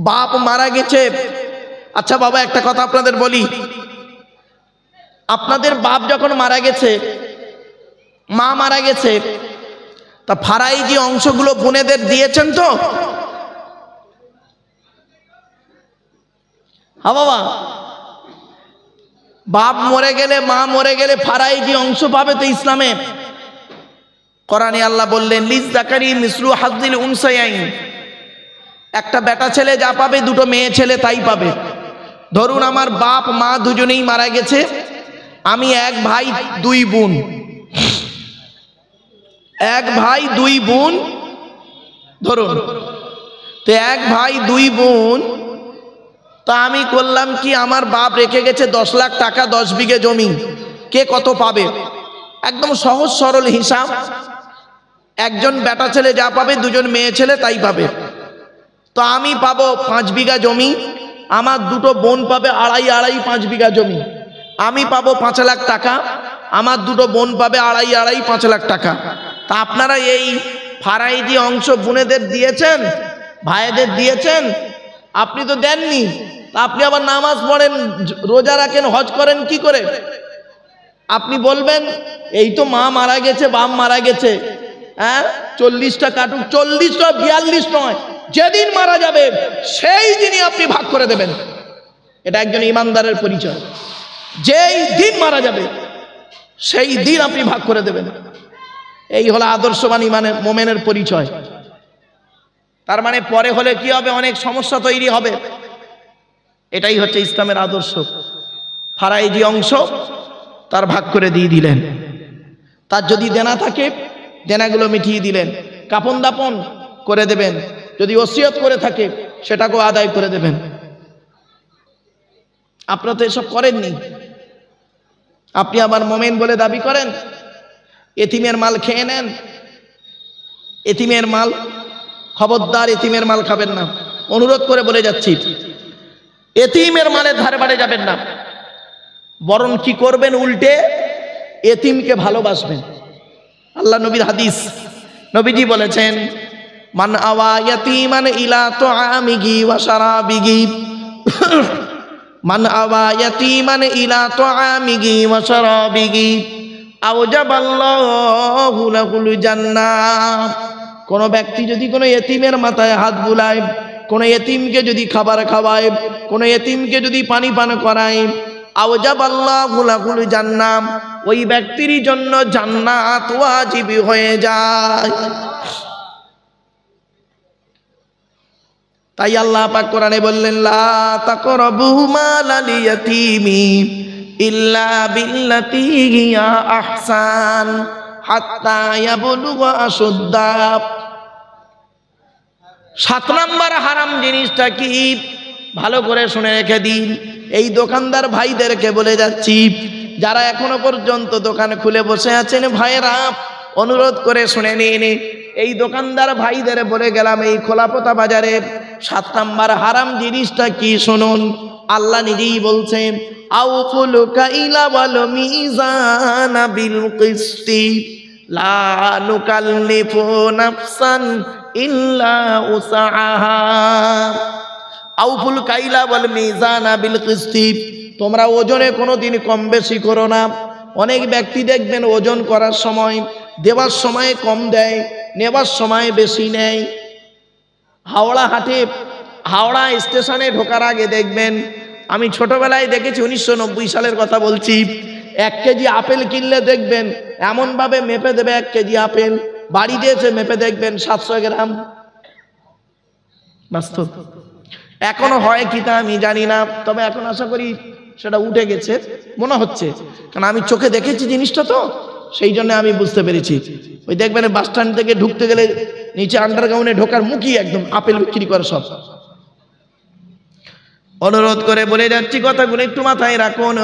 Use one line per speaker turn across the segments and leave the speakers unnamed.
বাপ মারা গেছে। আচ্ছা বাবা, একটা কথা আপনাদের বলি, আপনাদের বাপ যখন মারা গেছে, মা মারা গেছে, তা ফারাইজি অংশগুলো বোনেদের দিয়েছেন তো? হ্যাঁ বাবা, বাপ মরে গেলে, মা মরে গেলে ফারাইজি অংশ পাবে তো ইসলামে। কোরআনে আল্লাহ বললেন লিযযাকারি মিসলু হাযযিল উনসায়াইন, একটা বেটা ছেলে যা পাবে দুটো মেয়ে ছেলে তাই পাবে। ধরুন আমার বাপ মা দুজনেই মারা গেছে, আমি এক ভাই দুই বোন, এক ভাই দুই বোন ধরুন, তো এক ভাই দুই বোন, তা আমি করলাম কি, আমার বাপ রেখে গেছে 10 লাখ টাকা, 10 বিঘে জমি, কে কত পাবে? একদম সহজ সরল হিসাব, একজন বেটা ছেলে যা পাবে দুজন মেয়ে ছেলে তাই পাবে। তো আমি পাবো 5 বিঘা জমি, আমার দুটো বোন পাবে আড়াই আড়াই 5 বিঘা জমি, আমি পাবো 5 লাখ টাকা, আমার দুটো বোন পাবে আড়াই আড়াই 5 লাখ টাকা। তা আপনারা এই ফারাইজি অংশ বোনেদের দিয়েছেন, ভাইদের দিয়েছেন? আপনি তো দেননি। তা আপনি আবার নামাজ পড়েন, রোজা রাখেন, হজ করেন কি করে? আপনি বলবেন এই তো মা মারা গেছে, বাপ মারা গেছে, হ্যাঁ 40টা কাটুক, 40টা 42 নয়, যেদিন মারা যাবে সেই দিনই আপনি ভাগ করে দেবেন। এটা একজন ইমানদারের পরিচয়। যেই দিন মারা যাবে সেই দিন আপনি ভাগ করে দেবেন। এই হলো আদর্শবান ইমানের মোমেনের পরিচয়। তার মানে পরে হলে কি হবে, অনেক সমস্যা তৈরি হবে। এটাই হচ্ছে ইসলামের আদর্শ। ফারাইজি অংশ তার ভাগ করে দিয়ে দিলেন, তার যদি দেনা থাকে দেনাগুলো মিটিয়ে দিলেন, কাপন দাপন করে দেবেন, যদি ওসিয়ত করে থাকে সেটাকেও আদায় করে দেবেন। আপনারা তো এসব করেননি, আপনি আবার মোমেন বলে দাবি করেন, এতিমের মাল খেয়ে নেন। এতিমের মাল, খবরদার এতিমের মাল খাবেন না, অনুরোধ করে বলে যাচ্ছি। এতিমের মালের ধারে বাড়ে যাবেন না, বরং কি করবেন, উল্টে এতিমকে ভালোবাসবেন। আল্লাহ নবীর হাদিস, নবীজি বলেছেন মান আওয়া ইয়াতীমান ইলা তুআমিহি ওয়া শারাবিহি, মান আওয়া ইয়াতীমান ইলা তুআমিহি ওয়া শারাবিহি আওজাবাল্লাহু লাহুল জান্নাহ। কোন ব্যক্তি যদি কোনো এতিমের মাথায় হাত বুলায়, কোন এতিমকে যদি খাবার খাওয়ায়, কোন এতিমকে যদি পানি পান করায়, আওজাবাল্লাহু লাহুল জান্নাহ, ওই ব্যক্তির জন্য জান্নাত ওয়াজিব হয়ে যায়। তাই আল্লাহ পাক কোরআনে বললেন লা তাকরাবু মালাল ইয়াতীমি ইল্লা বিল্লাতি হিয়া আহসান হাত্তা ইয়াবলুগা আশুদ্দা। 7 নম্বর হারাম জিনিসটা কি, ভালো করে শুনে রেখে দিন। এই দোকানদার ভাইদেরকে বলে যাচ্ছি, যারা এখনো পর্যন্ত দোকান খুলে বসে আছেন, ভাইয়েরা অনুরোধ করে শুনে নিন। এই দোকানদার ভাইদের বলে গেলাম, এই খোলাপোতা বাজারে 7 নম্বর হারাম জিনিসটা কি শুনুন। আল্লাহ নিজেই বলছেন আউফুল কাইলা ওয়াল মিজানা বিল কিসতি লা নুকাল্লিফু নাফসান ইল্লা উসআহা। আউফুল কাইলা ওয়াল মিজানা বিল কিসতি, তোমরা ওজনে কোনোদিন কম বেশি করো না। অনেক ব্যক্তি দেখবেন ওজন করার সময়, দেওয়ার সময় কম দেয়, নেবার সময় বেশি নেয়। হাওড়া হাটে, হাওড়া স্টেশনে ঢোকার আগে দেখবেন, আমি ছোটবেলায় দেখেছি, 1990 সালের কথা বলছি, 1 কেজি আপেল কিনলে দেখবেন এমনভাবে মেপে দেবে, 1 কেজি আপেল বাড়িতে এসে মেপে দেখবেন 700 গ্রাম। বাস্তব। এখনো হয় কি তা আমি জানি না, তবে এখন আশা করি সেটা উঠে গেছে মনে হচ্ছে, কারণ আমি চোখে দেখেছি জিনিসটা, তো সেই জন্য আমি বুঝতে পেরেছি। ওই দেখবেন বাস স্ট্যান্ড থেকে ঢুকতে গেলে নিচে আন্ডারগ্রাউন্ডে ঢোকার মুখই একদম আপেল বিক্রি করে সব। অনুরোধ করে বলে যাচ্ছি, কথাগুলো একটু মাথায় রাখুন।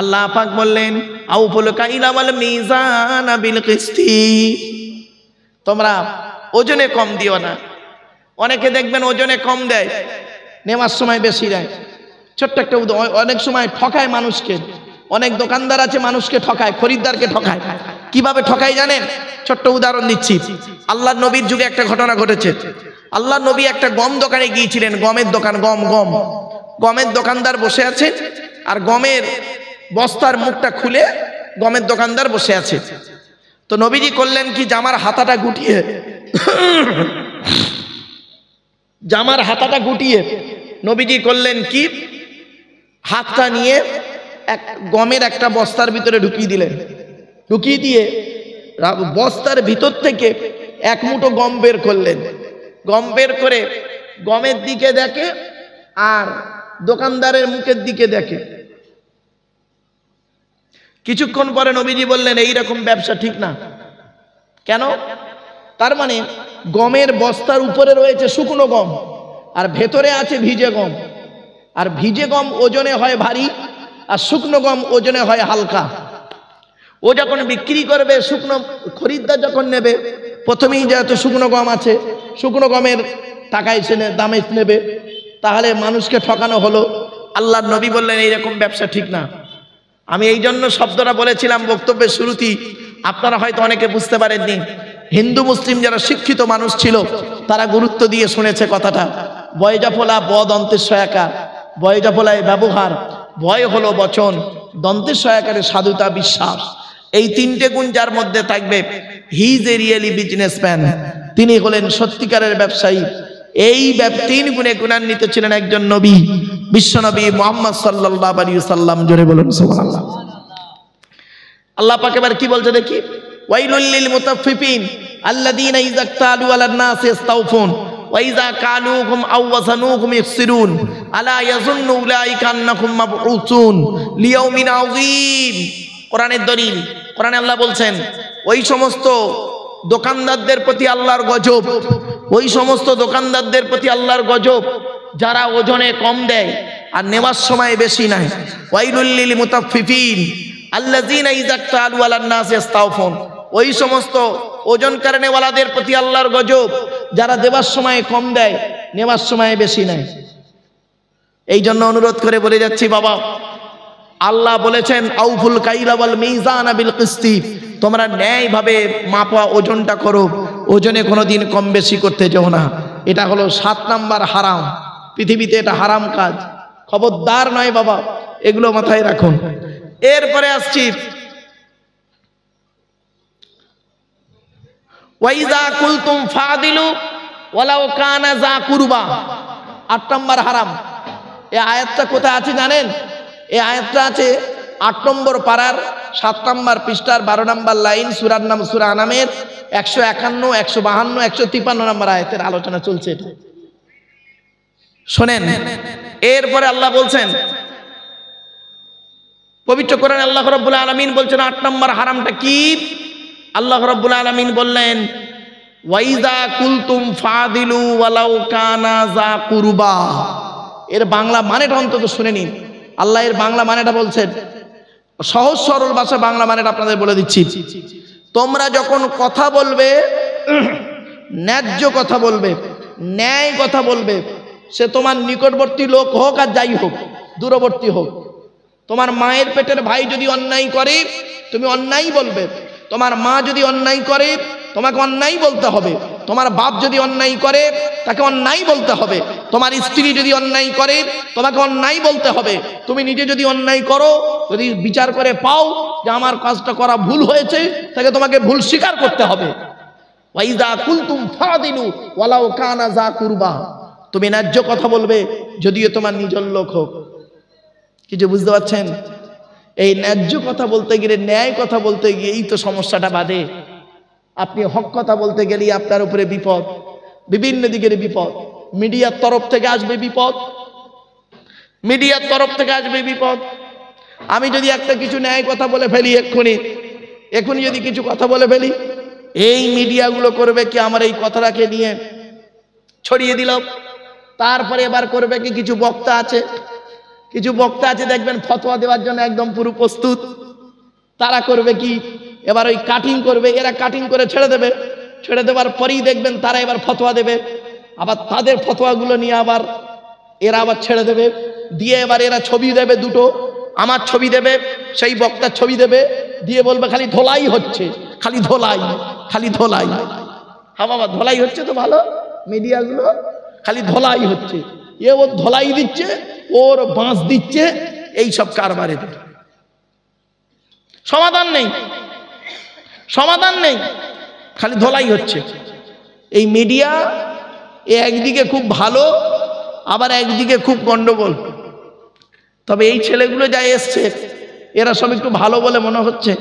আল্লাহ পাক বললেন আউফুল কাইলা ওয়াল মিজানা বিল কিসতি, তোমরা ওজনে কম দিও না। অনেকে দেখবেন ওজনে কম দেয়, নেওয়ার সময় বেশি দেয়। ছোট্ট একটা অনেক সময় ঠকায় মানুষকে, অনেক দোকানদার আছে মানুষকে ঠকায়, খরিদ্দারকে ঠকায়। কিভাবে ঠকাই জানেন? ছোট্ট উদাহরণ দিচ্ছি। আল্লাহর নবীর যুগে একটা ঘটনা ঘটেছে। আল্লাহর নবী একটা গম দোকানে গিয়েছিলেন, গমের দোকান, গমের দোকানদার বসে আছে, আর গমের বস্তার মুখটা খুলে গমের দোকানদার বসে আছে। তো নবীজি করলেন কি, জামার হাতাটা গুটিয়ে নবীজি করলেন কি, হাতটা নিয়ে গমের একটা বস্তার ভিতরে ঢুকিয়ে দিলেন। ঢুকিয়ে দিয়ে বস্তার ভিতর থেকে এক মুঠো গম বের করলেন। গম বের করে গমের দিকে দেখে আর দোকানদারের মুখের দিকে দেখে। কিছুক্ষণ পরে নবীজি বললেন, এইরকম ব্যবসা ঠিক না। কেন? তার মানে গমের বস্তার উপরে রয়েছে শুকনো গম, আর ভেতরে আছে ভিজে গম। আর ভিজে গম ওজনে হয় ভারী, আর শুকনো গম ওজনে হয় হালকা। ও যখন বিক্রি করবে, শুকনো খরিদ্দার যখন নেবে, প্রথমেই যেহেতু শুকনো গম আছে, শুকনো গমের টাকায় দামে নেবে, তাহলে মানুষকে ঠকানো হলো। আল্লাহর নবী বললেন, এইরকম ব্যবসা ঠিক না। আমি এই জন্য শব্দটা বলেছিলাম বক্তব্যের শুরুতেই, আপনারা হয়তো অনেকে বুঝতে পারেননি। হিন্দু মুসলিম যারা শিক্ষিত মানুষ ছিল, তারা গুরুত্ব দিয়ে শুনেছে কথাটা। বয়জাফলা বদন্তের সয়াকার, বয়জাফলায় ব্যবহার, ভয় হলো বচন, দন্তের সয়াকারে সাধুতা বিশ্বাস। এই তিনটে গুণ যার মধ্যে থাকবে, he is a really businessman, তিনি হলেন সত্যিকারের ব্যবসায়ী। এই তিন গুণে গুণান্বিত ছিলেন একজন নবী, বিশ্বনবী মুহাম্মদ সাল্লাল্লাহু আলাইহি সাল্লাম। জোরে বলুন সুবহানাল্লাহ। আল্লাহ পাক এবার কি বলছে দেখি, ওয়াইলুল লিল মুতাফফিফিন আল্লাযীনা ইযা ক্তালু আলান নাসি ইস্তাওফুন ওয়া ইযা কালুহুম আও ওয়াযানুহুম ইখসিরুন আলা ইয়াযুন্নু উলাইকা আন্নাহুম মাবউসুন লিয়াউমিন আযীম। কোরআনের দলিল। কোরআনে আল্লাহ বলছেন, ওই সমস্ত দোকানদারদের প্রতি আল্লাহর গজব, ওই সমস্ত দোকানদারদের প্রতি আল্লাহর গজব যারা ওজনে কম দেয় আর নেওয়ার সময় বেশি নেয়। ওয়াইলুল লিল মুতাফফিফিন আল্লাযীনা ইযা ক্তালু আলান নাসি ইস্তাওফুন, ওই সমস্ত ওজন কারণেওয়ালাদের প্রতি আল্লাহর গজব যারা দেওয়ার সময় কম দেয়, নেওয়ার সময় বেশি নেয়। এই জন্য অনুরোধ করে বলে যাচ্ছি, বাবা, আল্লাহ বলেছেন আউফুল কাইলা ওয়াল মিজানা বিল কিসতি, তোমরা ন্যায়ভাবে মাপা ওজনটা করো, ওজনে কোনোদিন কম বেশি করতে যেও না। এটা হলো 7 নাম্বার হারাম। পৃথিবীতে এটা হারাম কাজ, খবরদার নয় বাবা, এগুলো মাথায় রাখুন। এরপরে আসছি, ওয়াইজা কুলতুম ফাদিলু ওয়ালাউ কানা যা কুরবা, 8 নাম্বার হারাম। এই আয়াতটা কোথায় আছে জানেন? এই আয়াতটা আছে 8 নম্বর পারার 7 নম্বর পৃষ্ঠার 12 নম্বর লাইন, সূরার নাম সূরা আনামের 151, 152, 153 নম্বর আয়াতের আলোচনা চলছে এটা। শোনেন, এরপরে আল্লাহ বলছেন, পবিত্র কোরআনে আল্লাহ রাব্বুল আলামিন বলছেন 8 নম্বর হারামটা কি? আল্লাহ রাব্বুল আলামিন বললেন, ওয়াইজা কুলতুম ফাদিলু ওয়ালাউ কানা যা কুরবা। এর বাংলা মানেটা অন্তত শুনে নিন। আল্লাহ এর বাংলা মানেটা বলছেন, সহজ সরল ভাষা বাংলা মানেটা আপনাদের বলে দিচ্ছি। তোমরা যখন কথা বলবে, ন্যায্য কথা বলবে, ন্যায় কথা বলবে, সে তোমার নিকটবর্তী লোক হোক আর যাই হোক, দূরবর্তী হোক। তোমার মায়ের পেটের ভাই যদি অন্যায় করে, তুমি অন্যায় বলবে। তোমার মা যদি অন্যায় করে, তোমাকে অন্যায় বলতে হবে। তোমার বাপ যদি অন্যায় করে, তাকে অন্যায় বলতে হবে। তোমার স্ত্রী যদি অন্যায় করে, তোমাকে অন্যায় বলতে হবে। তুমি নিজে যদি অন্যায় করো, যদি বিচার করে পাও যে আমার কাজটা করা ভুল হয়েছে, তাকে তোমাকে ভুল স্বীকার করতে হবে। ওয়াইজা কুলতুম ফাদিলু ওয়ালাউ কানা যা কুরবা, তুমি ন্যায্য কথা বলবে যদিও তোমার নিজের লোক হোক। কিছু বুঝতে পারছেন? এই ন্যায্য কথা বলতে গেলে, ন্যায় কথা বলতে গিয়েই তো সমস্যাটা বাধে। আপনি হক কথা বলতে গেলেই আপনার উপরে বিপদ, বিভিন্ন দিকের বিপদ। মিডিয়ার তরফ থেকে আসবে বিপদ, মিডিয়ার তরফ থেকে আসবে বিপদ। আমি যদি একটা কিছু ন্যায় কথা বলে ফেলি, এক্ষুনি যদি কিছু কথা বলে ফেলি, এই মিডিয়াগুলো করবে কি আমার এই কথাটাকে নিয়ে ছড়িয়ে দিল। তারপরে এবার করবে কি, কিছু বক্তা আছে, কিছু বক্তা আছে দেখবেন ফতোয়া দেওয়ার জন্য একদম পুরো প্রস্তুত। তারা করবে কি, এবার ওই কাটিং করবে, এরা কাটিং করে ছেড়ে দেবে। ছেড়ে দেওয়ার পরেই দেখবেন তারা এবার ফতোয়া দেবে, আবার তাদের ফতোয়াগুলো নিয়ে আবার এরা আবার ছেড়ে দেবে, দিয়ে এবার এরা ছবি দেবে দুটো, আমার ছবি দেবে, সেই বক্তার ছবি দেবে, দিয়ে বলবে খালি ধোলাই হচ্ছে, খালি ধোলাই, খালি ধোলাই। হ্যাঁ বাবা, ধোলাই হচ্ছে তো ভালো, মিডিয়াগুলো খালি ধোলাই হচ্ছে, এ ওর ধোলাই দিচ্ছে, ওর বাঁশ দিচ্ছে, এই সব কারবারে সমাধান নেই, সমাধান নেই, খালি ধোলাই হচ্ছে। এই মিডিয়া একদিকে খুব ভালো, আবার একদিকে খুব গন্ডগোল। তবে এই ছেলেগুলো যা এসছে, এরা সব একটু ভালো বলে মনে হচ্ছে,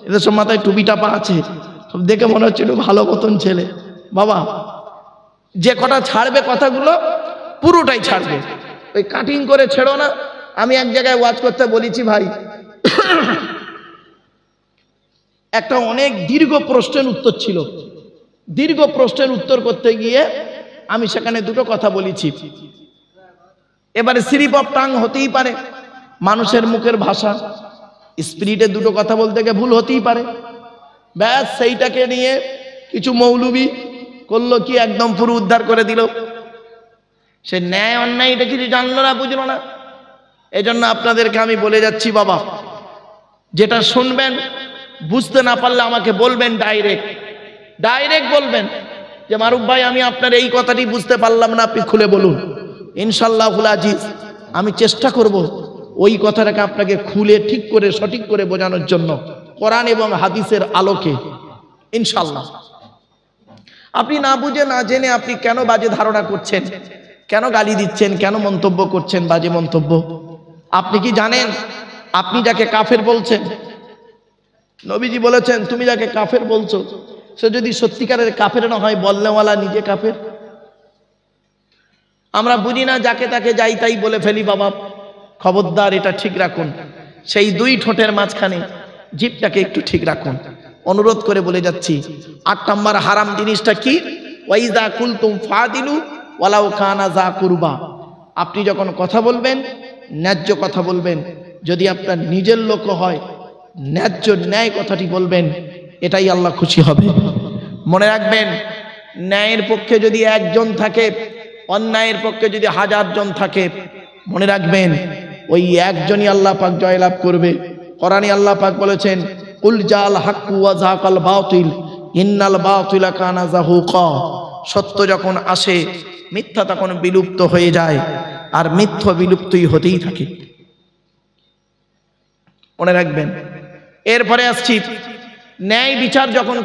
এদের সব মাথায় টুপি টাপা আছে, সব দেখে মনে হচ্ছে একটু ভালো মতন ছেলে। বাবা, যে কটা ছাড়বে কথাগুলো পুরোটাই ছাড়বে, ওই কাটিং করে ছেড়ো না। আমি এক জায়গায় ওয়াজ করতে বলেছি, ভাই একটা অনেক দীর্ঘ প্রশ্নের উত্তর ছিল, দীর্ঘ প্রশ্নের উত্তর করতে গিয়ে আমি সেখানে দুটো কথা বলেছি। এবারে স্লিপ অফ টাং হতেই পারে, মানুষের মুখের ভাষা, স্পিরিটে দুটো কথা বলতে গিয়ে ভুল হতেই পারে। ব্যাস সেইটাকে নিয়ে কিছু মৌলবি করলো কি, একদম পুরো উদ্ধার করে দিল। সে ন্যায় অন্যায় এটা কিছু জানলো না, বুঝলো না। এই জন্য আপনাদেরকে আমি বলে যাচ্ছি, বাবা যেটা শুনবেন বুঝতে না পারলে আমাকে বলবেন, ডাইরেক্ট বলবেন যে মারুফ ভাই আমি আপনার এই কথাটি বুঝতে পারলাম না, আপনি খুলে বলুন। ইনশাআল্লাহুল আজিজ আমি চেষ্টা করব ওই কথাটাকে আপনাকে খুলে ঠিক করে সঠিক করে বোঝানোর জন্য, কোরআন এবং হাদিসের আলোকে ইনশাআল্লাহ। আপনি না বুঝে না জেনে আপনি কেন বাজে ধারণা করছেন, কেন গালি দিচ্ছেন, কেন মন্তব্য করছেন বাজে মন্তব্য? আপনি কি জানেন আপনি যাকে কাফের বলছেন, নবীজি বলেছেন তুমি যাকে কাফের বলছো সে যদি সত্যিকারের কাফের না হয়, বলনেওয়ালা নিজে কাফের। আমরা বুঝি না, যাকে তাকে যাই তাই বলে ফেলি। বাবা খবরদার, এটা ঠিক রাখুন, সেই দুই ঠোঁটের মাঝখানে জিভটাকে একটু ঠিক রাখুন। অনুরোধ করে বলে যাচ্ছি, 8 নম্বর হারাম জিনিসটা কি? ওয়াইজা কুলতুম ফাদিলু ওয়ালাউ কানা যা কুরবা। আপনি যখন কথা বলবেন ন্যায্য কথা বলবেন, যদি আপনার নিজের লোক হয় ন্যায্য ন্যায় কথাটি বলবেন, এটাই আল্লাহ খুশি হবে। মনে রাখবেন, ন্যায়ের পক্ষে যদি একজন থাকে, অন্যায়ের পক্ষে যদি 1000 জন থাকে, মনে রাখবেন ওই একজনই আল্লাহ পাক জয়লাভ করবে। কোরআনে আল্লাহ পাক বলেছেন, কুল জাল হাক্কু ওয়া যাকাল বাতিল ইন্নাল বাতিলা কানা যাহুকা। সত্য যখন আসে মিথ্যা তখন বিলুপ্ত হয়ে যায়, আর মিথ্যা বিলুপ্তই হতেই থাকে। মনে রাখবেন। এরপরে আসছি, ন্যায় বিচার যখন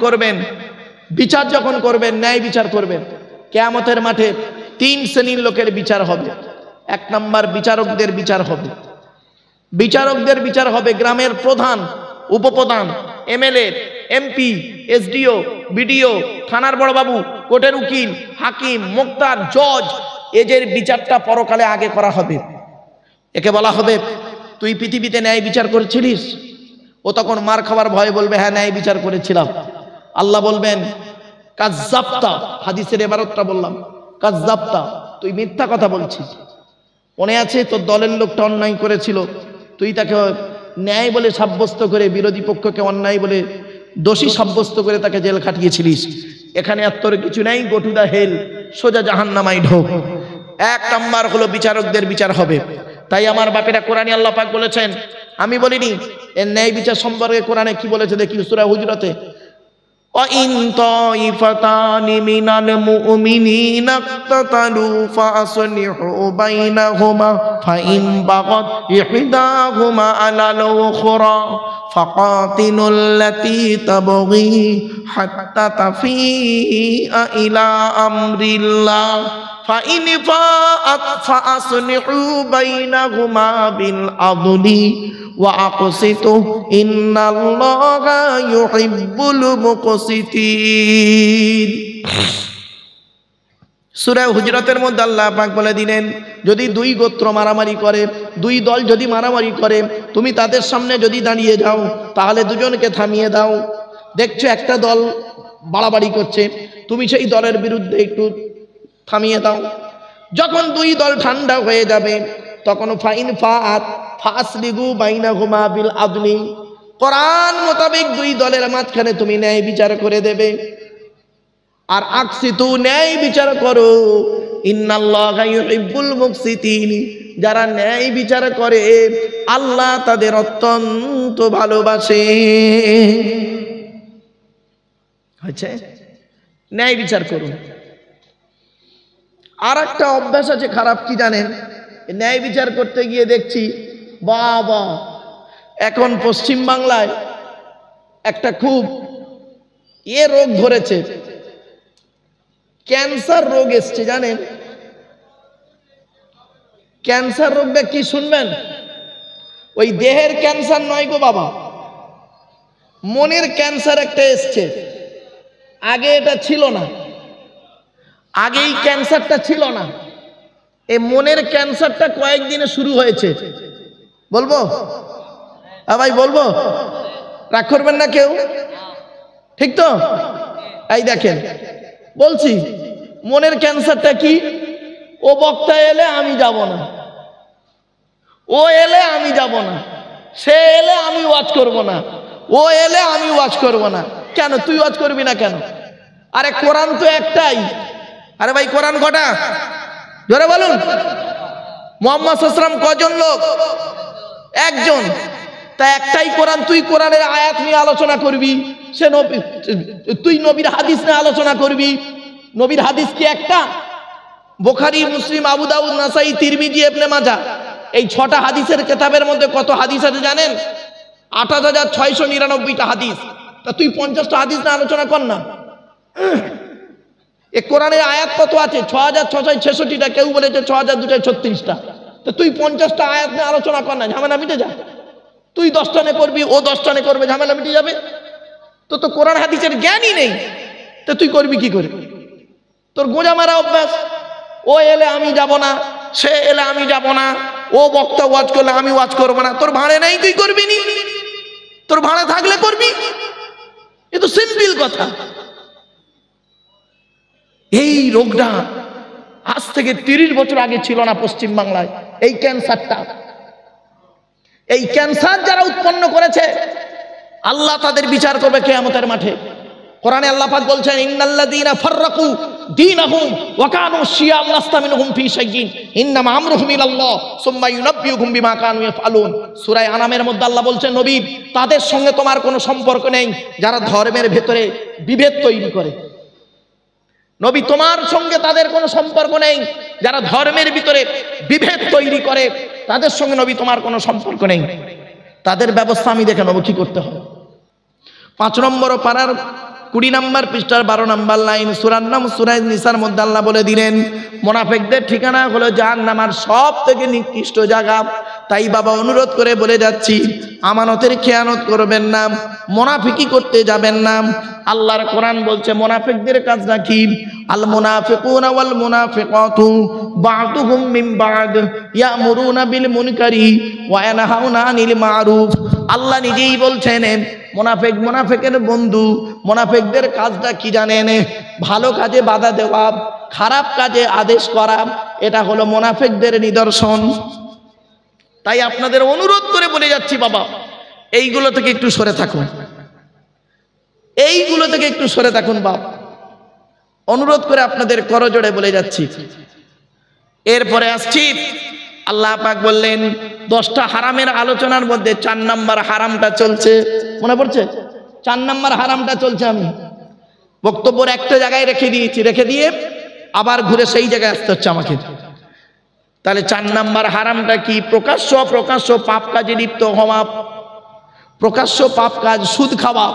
করবেন, ন্যায় বিচার করবেন, কিয়ামতের মাঠে 3 শ্রেণীর লোকের বিচার হবে। 1 নম্বর বিচারকদের বিচার হবে। বিচারকদের বিচার হবে গ্রামের প্রধান, উপপ্রধান, এমএলএ, এমপি, এসডিও, বিডিও, থানার বড়বাবু, কোর্টের উকিল, হাকিম, মুক্তার, জজ, এদের বিচারটা পরকালে আগে করা হবে। একে বলা হবে তুই পৃথিবীতে ন্যায় বিচার করেছিলিস? ও তখন মার খাবার ভয়ে বলবে হ্যাঁ ন্যায় বিচার করেছিলাম। আল্লাহ বলবেন কাজ্জাবতা, হাদিসের ইবারতটা বললাম, কাজ্জাবতা, তুই মিথ্যা কথা বলছিস। মনে আছে তোর দলের লোকটা অন্যায় করেছিল, তুই তাকে ন্যায় বলে সাব্যস্ত করে, বিরোধী পক্ষকে অন্যায় বলে দোষী সাব্যস্ত করে তাকে জেল খাটিয়েছিলিস। এখানে আর তোর কিছু নেই, গো টু দা হেল, সোজা জাহান্নামায় ঢোক। 1 নম্বর হলো বিচারকদের বিচার হবে। তাই আমার বাপেরা, কোরআনে আল্লাহ পাক বলেছেন, আমি বলিনি, এর ন্যায় বিচার সম্পর্কে কোরআনে কি বলেছে দেখি, সূরা হুজরাতে, وَإِن طَائِفَتَانِ مِنَ الْمُؤْمِنِينَ اقْتَتَلُوا فَأَصْلِحُوا بَيْنَهُمَا فَإِن بَغَتْ إِحْدَاهُمَا عَلَى الْأُخْرَى فَقَاتِلُوا الَّتِي تَبْغِي حَتَّى تَفِيءَ إِلَى أَمْرِ اللَّهِ فَإِنْ فَاءَتْ فَأَصْلِحُوا بَيْنَهُمَا بِالْعَدْلِ وَأَقْسِطُوا إِنَّ اللَّهَ يُحِبُّ الْمُقْسِطِينَ। সূরা হুজরাতের মধ্যে আল্লাহ পাক বলে দিলেন, যদি 2 গোত্র মারামারি করে, 2 দল যদি মারামারি করে, তুমি তাদের সামনে যদি দাঁড়িয়ে যাও, তাহলে দুজনকে থামিয়ে দাও। দেখছো একটা দল বাড়াবাড়ি করছে, তুমি সেই দলের বিরুদ্ধে একটু থামিয়ে দাও। যখন 2 দল ঠান্ডা হয়ে যাবে, তখন ফাইন ফাআত ফাসলিগু বাইনাহুমা বিল আদলি, কোরআন মোতাবেক 2 দলের মাঝখানে তুমি ন্যায় বিচার করে দেবে। আর আকসিতু, ন্যায় বিচার করো, ইন্নাল্লাহা ইউহিব্বুল মুকসিতিন, যারা ন্যায় বিচার করে আল্লাহ তাদের অত্যন্ত ভালোবাসে। হয়েছে? ন্যায় বিচার করুন। আর একটা অভ্যাস আছে খারাপ, কি জানেন? ন্যায় বিচার করতে গিয়ে দেখছি বাবা এখন পশ্চিম বাংলায় একটা খুব রোগ ধরেছে, ক্যান্সার রোগ এসছে, জানেন? ক্যান্সার রোগটা কি শুনবেন? ওই দেহের ক্যান্সার নয় গো বাবা, মনের ক্যান্সার একটা এসছে। আগে এটা ছিল না, আগেই ক্যান্সারটা ছিল না, এই মনের ক্যান্সারটা কয়েকদিনে শুরু হয়েছে। বলবো ভাই, বলবো, রাগ করবেন না কেউ, ঠিক তো? এই দেখেন বলছি, মনের ক্যান্সারটা কি? ও বক্তা এলে আমি যাব না, ও এলে আমি যাব না, সে এলে আমি ওয়াজ করব না, ও এলে আমি ওয়াজ করব না। কেন তুই ওয়াজ করবি না কেন? আরে কোরআন তো একটাই। আরে ভাই কোরআন কটা? জোরে বলুন। মুহাম্মদ সাল্লাল্লাহু আলাইহি ওয়াসাল্লাম কজন লোক? একজন। তা একটাই কোরআন, তুই কোরআনের আয়াত নিয়ে আলোচনা করবি, সে নবী, তুই নবীর হাদিস নিয়ে আলোচনা করবি। নবীর হাদিস কি একটা? বুখারী, মুসলিম, আবু দাউদ, নাসাই, তিরমিজি, ইবনে মাজাহ, এই 6টা হাদিসের কিতাবের মধ্যে কত হাদিস আছে জানেন? 28,699টা হাদিস। তা তুই 50টা হাদিস নিয়ে আলোচনা কর না। এ কোরআনের আয়াত কত আছে? 6,666টা, কেউ বলেছে 6,236টা। তা তুই 50টা আয়াত নিয়ে আলোচনা কর না, ঝামেলা মিটে যায়। তুই 10টা নে করবি, ও 10টা নে করবে, ঝামেলা মিটে যাবে। তো কোরআন হাদিসের জ্ঞানই নেই, তা তুই করবি কি করে? তোর গোঁজা মারা অভ্যাস। ও এলে আমি যাব না, সে এলে আমি যাব না, ও বক্তা ওয়াজ করলে আমি ওয়াজ করবো না। তোর ভাড়ে নেই, তুই করবি নি? তোর ভাড়া থাকলে করবি। এ তো সিম্পল কথা। এই রোগটা আজ থেকে 30 বছর আগে ছিল না পশ্চিম বাংলায়। এই ক্যান্সারটা, এই ক্যান্সার যারা উৎপন্ন করেছে আল্লাহ তাদের বিচার করবে কিয়ামতের মাঠে। কোরআনে আল্লাহ পাক বলছেন, ইন্নাল্লাযীনা ফাররাকু দীনাহুম ওয়া কানু শিয়া'আন লাস্তা মিনহুম ফী শাইইন ইন্নামা আমরুহুম ইলাল্লাহ সুম্মা ইউনাব্বিউহুম বিমা কানু ইয়াফআলুন। সূরা আনামের মধ্যে আল্লাহ বলছেন, নবী তাদের সঙ্গে তোমার কোনো সম্পর্ক নেই যারা ধর্মের ভেতরে বিভেদ তৈরি করে। নবী তোমার সঙ্গে তাদের কোনো সম্পর্ক নেই যারা ধর্মের ভিতরে বিভেদ তৈরি করে, তাদের সঙ্গে নবী তোমার কোনো সম্পর্ক নেই। তাদের ব্যবস্থা আমি দেখে নেবো কি করতে হবে। 5 নম্বর পারার 20 নম্বর পৃষ্ঠার 12 নম্বর লাইন, সূরার নাম সূরা নিসার মধ্যে আল্লাহ বলে দিলেন, মুনাফিকদের ঠিকানা হলো জাহান্নাম, আর সব থেকে নিকৃষ্ট জায়গা। তাই বাবা অনুরোধ করে বলে যাচ্ছি, আমানতের খেয়ানত করবেন না, মুনাফিকি করতে যাবেন না। আল্লাহর কোরআন বলছে মুনাফিকদের কাজটা কি? আল মুনাফিকুনা ওয়াল মুনাফিকাতু বা'দুহুম মিন বা'দ ইয়ামুরুনা বিল মুনকারি ওয়া ইয়ানহাউনা আনিল মা'রুফ। আল্লাহ নিজেই বলছেন মুনাফিক মুনাফিকের বন্ধু। মুনাফিকদের কাজটা কি জানেন? ভালো কাজে বাধা দেওয়া, খারাপ কাজে আদেশ করা, এটা হলো মুনাফিকদের নিদর্শন। তাই আপনাদের অনুরোধ করে বলে যাচ্ছি বাবা, এইগুলো থেকে একটু সরে থাকুন, এইগুলো থেকে একটু সরে থাকুন বাপ, অনুরোধ করে আপনাদের করজোড়ে বলে যাচ্ছি। এরপরে আসছি, আল্লাহ পাক বললেন 10টা হারামের আলোচনার মধ্যে 4 নম্বর হারামটা চলছে, মনে পড়ছে? 4 নম্বর হারামটা চলছে। আমি বক্তব্যের একটা জায়গায় রেখে দিয়েছি, রেখে দিয়ে আবার ঘুরে সেই জায়গায় আসতে হচ্ছে আমাকে। তাহলে 4 নম্বর হারামটা কি? প্রকাশ্য প্রকাশ্য পাপ কাজে লিপ্ত হওয়া। প্রকাশ্য পাপ কাজ, সুদ খাওয়া,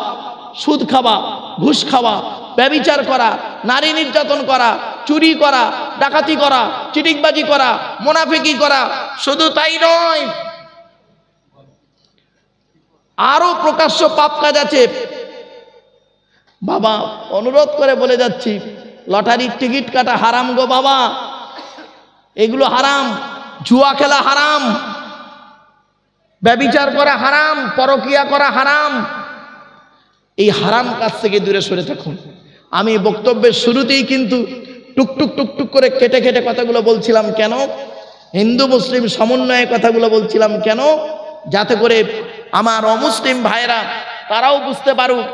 সুদ খাওয়া, ঘুষ খাওয়া, ব্যভিচার করা, নারী নির্যাতন করা, চুরি করা, ডাকাতি করা, চিটিংবাজি করা, মুনাফিকি করা। শুধু তাই নয়, আরো প্রকাশ্য পাপ কাজ আছে বাবা। অনুরোধ করে বলে যাচ্ছি, লটারির টিকিট কাটা হারাম গো বাবা, এগুলো হারাম। জুয়া খেলা হারাম, ব্যভিচার করা হারাম, পরকিয়া করা হারাম। এই হারাম কাজ থেকে দূরে সরে থাকুন। আমি বক্তব্যের শুরুতেই কিন্তু টুকটুক টুকটুক করে কেটে কেটে কথাগুলো বলছিলাম কেন? হিন্দু মুসলিম সমন্বয়ে কথাগুলো বলছিলাম কেন? যাতে করে আমার অমুসলিম ভাইরা তারাও বুঝতে পারুক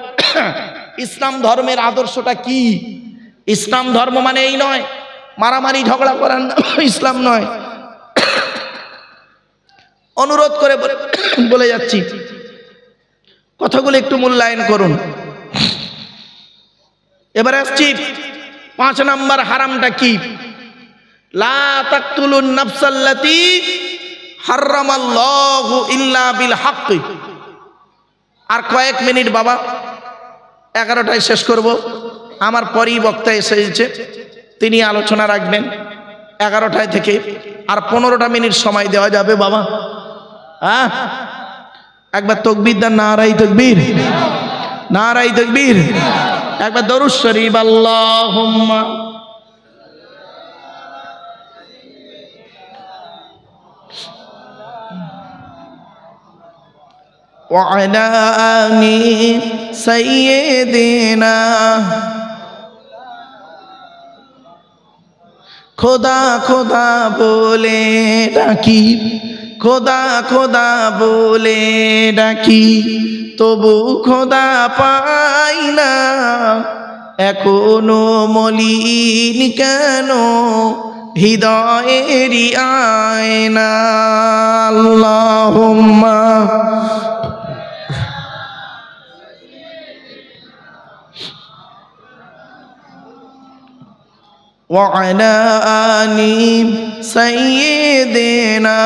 ইসলাম ধর্মের আদর্শটা কি। ইসলাম ধর্ম মানে এই নয় মারামারি ঝগড়া করার ইসলাম নয়। অনুরোধ করে বলে যাচ্ছি, কথাগুলো একটু মূল্যায়ন করুন। এবার আসছি 5 নাম্বার হারামটা কি? লা তাকতুলুন নাফসাল্লাতী হারামাল্লাহু ইল্লা বিল হক। আর কয়েক মিনিট বাবা, 11টায় শেষ করব। আমার পরেই বক্তা এসেছে, তিনি আলোচনা রাখবেন 11টায় থেকে। আর 15টা মিনিট সময় দেওয়া যাবে বাবা। হ্যাঁ, একবার তাকবীর দেন, নারাই তাকবীর, নারাই তাকবীর। একবার দরুদ শরীফ, আল্লাহুম্মা وعلى آل سيدنا খোদা খোদা বলে ডাকি, খোদা খোদা বলে ডাকি, তবু খোদা পাই না, এখনো মলিন কেন হৃদয়েরই আয়না। আল্লাহুম্মা وعلى آل سيدنا।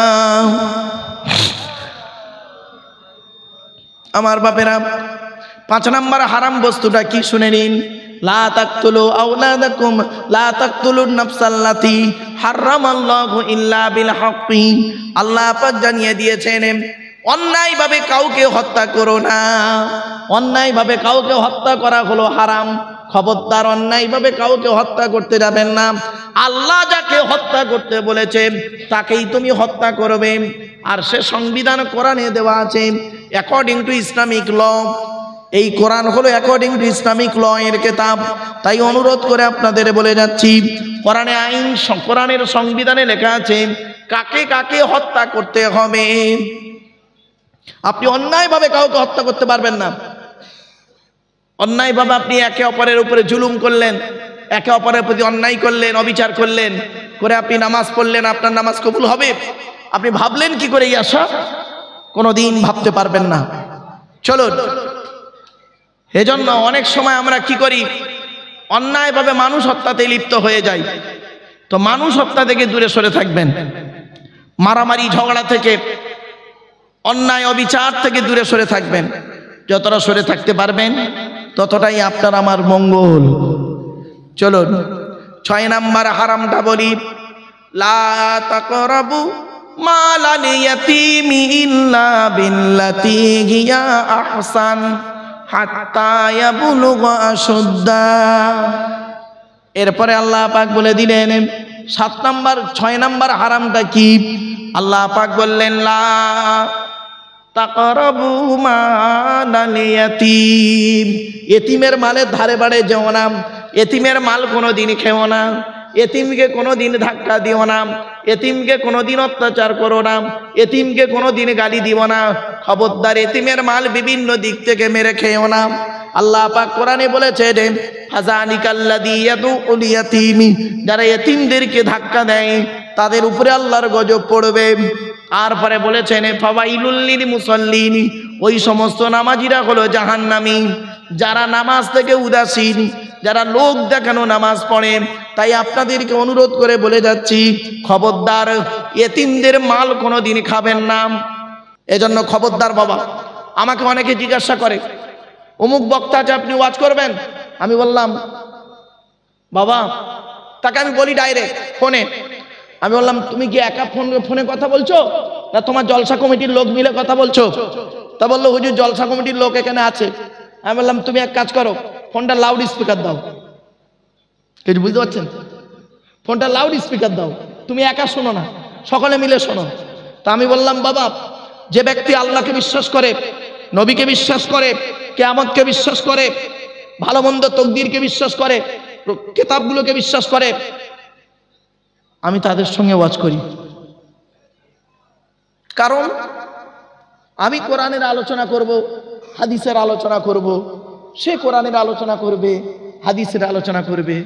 আমার বাপেরা, 5 নাম্বার হারাম বস্তুটা কি শুনে নিন। লা তাকতুলু আওলাদাকুম লা তাকতুলুন নাফসাল্লাতী হারামাল্লাহু ইল্লা বিল হক। আল্লাহ পাক জানিয়ে দিয়েছেন, অন্যায়ভাবে কাউকে হত্যা করো না। অন্যায়ভাবে কাউকে হত্যা করা হলো হারাম। খবরদার অন্যায়ভাবে কাউকে হত্যা করতে যাবেন না। আল্লাহ যাকে হত্যা করতে বলেছেন তাকেই তুমি হত্যা করবে। আর সে সংবিধান কোরআনে দেওয়া আছে, অ্যাকর্ডিং টু ইসলামিক ল। এই কোরআন হলো অ্যাকর্ডিং টু ইসলামিক ল এর কিতাব। তাই অনুরোধ করে আপনাদের বলে যাচ্ছি, কোরআনে আইন, কোরআনের সংবিধানে লেখা আছে কাকে কাকে হত্যা করতে হবে। আপনি অন্যায়ভাবে কাউকে হত্যা করতে পারবেন না। অন্যায়ভাবে আপনি একে অপরের উপরে জুলুম করলেন, একে অপরের প্রতি অন্যায় করলেন, অবিচার করলেন, করে আপনি নামাজ পড়লেন, আপনার নামাজ কবুল হবে? আপনি ভাবলেন কি করে এই আশা? কোনোদিন ভাবতে পারবেন না। চলুন, এজন্য অনেক সময় আমরা কি করি, অন্যায়ভাবে মানুষ হত্যাতে লিপ্ত হয়ে যাই। তো মানুষ হত্যা থেকে দূরে সরে থাকবেন। মারামারি ঝগড়া থেকে, অন্যায় অবিচার থেকে দূরে সরে থাকবেন। যতটা সরে থাকতে পারবেন ততটাই আপনার আমার মঙ্গল। চলুন 6 নাম্বার হারামটা বলি। লা তাকরাবু মালাল ইয়াতীমি ইল্লা বিল্লাতী হিয়া আহসান হাত্তা ইয়াবলুগা আশুদ্দা। এরপরে আল্লাহ পাক বলে দিলেন 6 নাম্বার হারামটা কি? আল্লাহ পাক বললেন, লা তাকরাবু মালাল ইয়াতীম। এতিমের মালের ধারে বাড়ে যেও না। এতিমের মাল কোনোদিন খেও না। এতিমকে কোনোদিন ধাক্কা দিও না। এতিমকে কোনোদিন অত্যাচার করো না। এতিমকে কোনোদিন গালি দিও না। খবরদার এতিমের মাল বিভিন্ন দিক থেকে মেরে খেও না। আল্লাহ পাক কোরআনে বলেছেন, ফাযালিকাল্লাযী ইয়াদুল ইয়াতীম। যারা এতিমদেরকে ধাক্কা দেয় তাদের উপরে আল্লাহর গজব পড়বে। আর পরে বলেছেন, ফাওয়াইলুল লিল মুসাল্লিন। ওই সমস্ত নামাজিরা হলো জাহান্নামী, যারা নামাজ থেকে উদাসীন, যারা লোক দেখানো নামাজ পড়ে। তাই আপনাদেরকে অনুরোধ করে বলে যাচ্ছি, খবরদার এতিমদের মাল কোনোদিন খাবেন না। এজন্য খবরদার বাবা। আমাকে অনেকে জিজ্ঞাসা করে, অমুক বক্তা আছে, আপনি ওয়াজ করবেন? আমি বললাম, বাবা, তাকে আমি বলি ডাইরেক্ট ফোনে, আমি বললাম, তুমি কি একা ফোনে কথা বলছো না তোমার জলসা কমিটির লোক মিলে কথা বলছো? তা বললো, হুজুর জলসা কমিটির লোক এখানে আছে। আমি বললাম, তুমি এক কাজ করো, ফোনটা লাউড স্পিকার দাও। কিছু বুঝতে পারছেন? ফোনটা লাউড স্পিকার দাও, তুমি একা শোনো না, সকলে মিলে শোনো। তা আমি বললাম, বাবা, যে ব্যক্তি আল্লাহকে বিশ্বাস করে, নবীকে বিশ্বাস করে, কিয়ামতকে বিশ্বাস করে, ভালো মন্দ তকদিরকে বিশ্বাস করে, কিতাবগুলোকে বিশ্বাস করে, আমি তাদের সঙ্গে ওয়াজ করি। কারণ আমি কোরআনের আলোচনা করব, হাদিসের আলোচনা করব, সে কোরআনের আলোচনা করবে, হাদিসের আলোচনা করবে।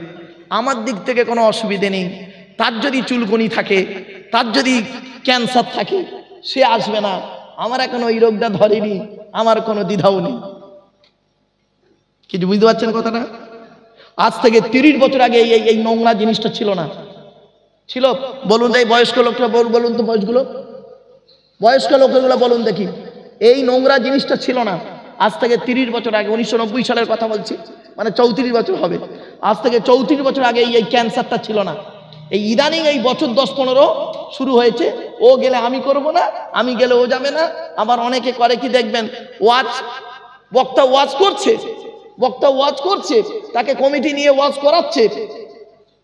আমার দিক থেকে কোনো অসুবিধে নেই। তার যদি চুলকুনি থাকে, তার যদি ক্যান্সার থাকে, সে আসবে না। আমার এখন ওই রোগটা ধরেনি, আমার কোনো দ্বিধাও নেই। কিছু বুঝতে পারছেন কথাটা? আজ থেকে 30 বছর আগে এই নোংরা জিনিসটা ছিল না। ছিল? বলুন এই বয়স্ক লোকরা বলুন তো, বয়স্ক লোকগুলো বলুন দেখি, এই নোংরা জিনিসটা ছিল না আজ থেকে 30 বছর আগে। 1990 সালের কথা বলছি, মানে 34 বছর হবে। আজ থেকে 34 বছর আগে এই ক্যান্সারটা ছিল না। এই ইদানিং এই বছর 10-15 শুরু হয়েছে। ও গেলে আমি করব না, আমি গেলে ও যাবে না। আবার অনেকে করে কি দেখবেন, বক্তা ওয়াজ করছে, তাকে কমিটি নিয়ে ওয়াজ করাচ্ছে,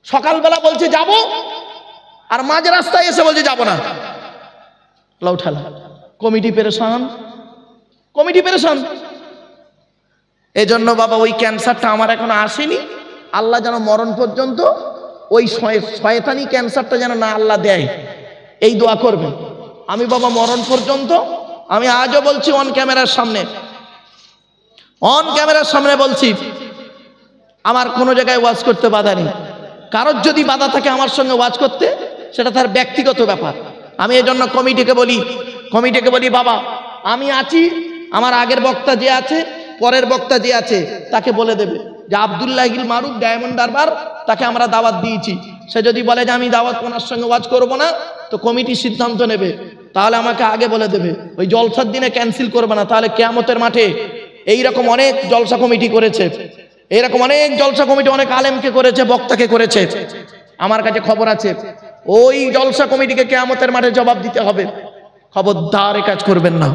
সকালবেলা বলছে যাব, আর মাঝ রাস্তায় এসে বলছে যাব না। লাউঠালা কমিটি পেরেশান। এজন্য বাবা ওই ক্যান্সারটা আমার এখনো আসেনি। আল্লাহ যেন মরণ পর্যন্ত ওই শয়তানি ক্যান্সারটা যেন না আল্লাহ দেয়, এই দোয়া করবেন। আমি বাবা মরণ পর্যন্ত, আমি আজও বলছি অন ক্যামেরার সামনে বলছি, আমার কোনো জায়গায় ওয়াজ করতে বাধা নেই। কারোর যদি বাধা থাকে আমার সঙ্গে ওয়াজ করতে, সেটা তার ব্যক্তিগত ব্যাপার। আমি এজন্য কমিটিকে বলি বাবা আমি আছি, আমার আগের বক্তা যে আছে, পরের বক্তা যে আছে, তাকে বলে দেবে যে আব্দুল্লাহিল মারুফ ডায়মন্ড হারবার, তাকে আমরা দাওয়াত দিয়েছি। সে যদি বলে যে আমি দাওয়াত ওনার সঙ্গে ওয়াজ করব না, তো কমিটি সিদ্ধান্ত নেবে। তাহলে আমাকে আগে বলে দেবে, ওই জলসার দিনে ক্যান্সেল করবে না। তাহলে কিয়ামতের মাঠে এইরকম অনেক জলসা কমিটি করেছে, অনেক আলেমকে করেছে, বক্তাকে করেছে। আমার কাছে খবর আছে, ওই জলসা কমিটিকে কিয়ামতের মাঠে জবাব দিতে হবে। খবরদার এ কাজ করবেন না,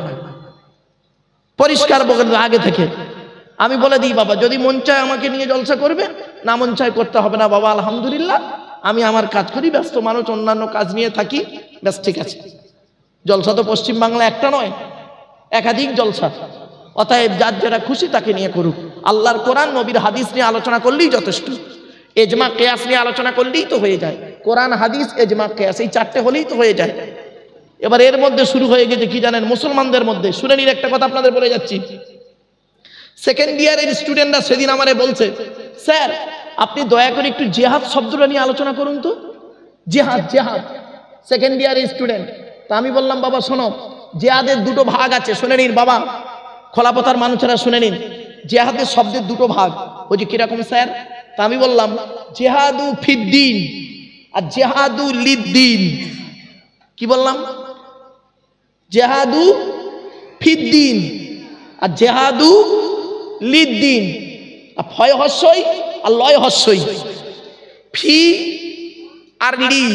পরিষ্কার বলেন আগে থেকে। আমি বলে দিই বাবা, যদি মন চায় আমাকে নিয়ে জলসা করবে, না মন চায় করতে হবে না বাবা। আলহামদুলিল্লাহ, আমি আমার কাজ করি, ব্যস্ত মানুষ, অন্যান্য কাজ নিয়ে থাকি, ব্যাস ঠিক আছে। জলসা তো পশ্চিম বাংলা একটা নয়, একাধিক জলসা। অতএব যার যেটা খুশি তাকে নিয়ে করুক। আল্লাহর কোরআন নবীর হাদিস নিয়ে আলোচনা করলেই যথেষ্ট। এজমা কিয়াস নিয়ে আলোচনা করলেই তো হয়ে যায়। কোরআন, হাদিস, এজমা, কিয়াস, এই 4টে হলেই তো হয়ে যায়। এবার এর মধ্যে শুরু হয়ে গেছে কি জানেন, মুসলমানদের মধ্যে। শুনে নিন একটা কথা আপনাদের বলে যাচ্ছি। সেকেন্ড ইয়ারের স্টুডেন্টরা সেদিন আমারে বলছে, স্যার আপনি দয়া করে একটু জেহাদ শব্দটা নিয়ে আলোচনা করুন তো। জেহাদ। সেকেন্ড ইয়ারের স্টুডেন্ট। তা আমি বললাম বাবা শোনো, জেহাদের দুটো ভাগ আছে, শুনে নিন বাবা, খোলাপথার মানুষেরা শুনে নিন। জেহাদের শব্দের দুটো ভাগ। বলছি কিরকম স্যার? তা আমি বললাম জেহাদু ফিদ্দিন আর জেহাদু লিদ্দিন। কি বললাম? জেহাদু ফিদ্দিন আর জেহাদু লিদ্দিন। আর ফয় হস্যই আর লয় হস্যই, ফি আর লি।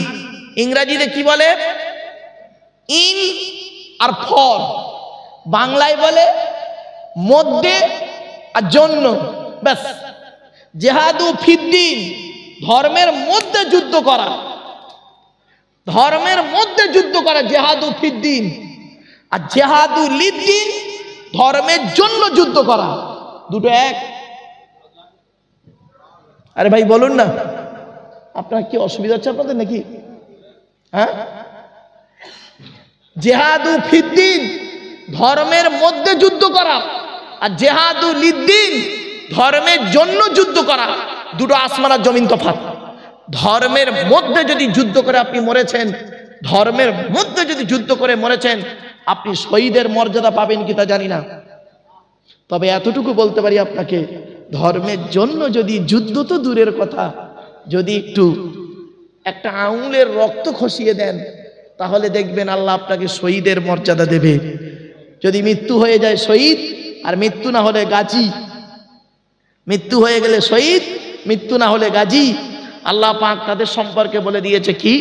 ইংরেজিতে কি বলে? ইন আর ফর। বাংলায় বলে মধ্যে আর জন্য। ব্যাস, জেহাদু ফিদ্দিন, ধর্মের মধ্যে যুদ্ধ করা, জেহাদু ফিদ্দিন। আর জেহাদু লিদ্দিন, ধর্মের জন্য যুদ্ধ করা। দুটো এক? আরে ভাই বলুন না, আপনার কি অসুবিধা হচ্ছে আপনাদের নাকি? হ্যাঁ, জেহাদু ফিদ্দিন, ধর্মের মধ্যে যুদ্ধ করা, আর জেহাদু লিদ্দিন, ধর্মের জন্য যুদ্ধ করা। দুটো আসমান আর জমিন তফাৎ। ধর্মের মধ্যে যদি যুদ্ধ করে আপনি মরেছেন, ধর্মের মধ্যে যদি যুদ্ধ করে মরেছেন, আপনি শহীদের মর্যাদা পাবেন কি তা জানি না। তবে এতটুকু বলতে পারি আপনাকে, ধর্মের জন্য যদি যুদ্ধ তো দূরের কথা, যদি একটু একটা আঙুলের রক্ত খসিয়ে দেন, তাহলে দেখবেন আল্লাহ আপনাকে শহীদের মর্যাদা দেবে। যদি মৃত্যু হয়ে যায় শহীদ, আর মৃত্যু না হলে গাজী। মৃত্যু হয়ে গেলে শহীদ, মৃত্যু না হলে গাজী। আল্লাহ পাক তাদের সম্পর্কে বলে দিয়েছে কি,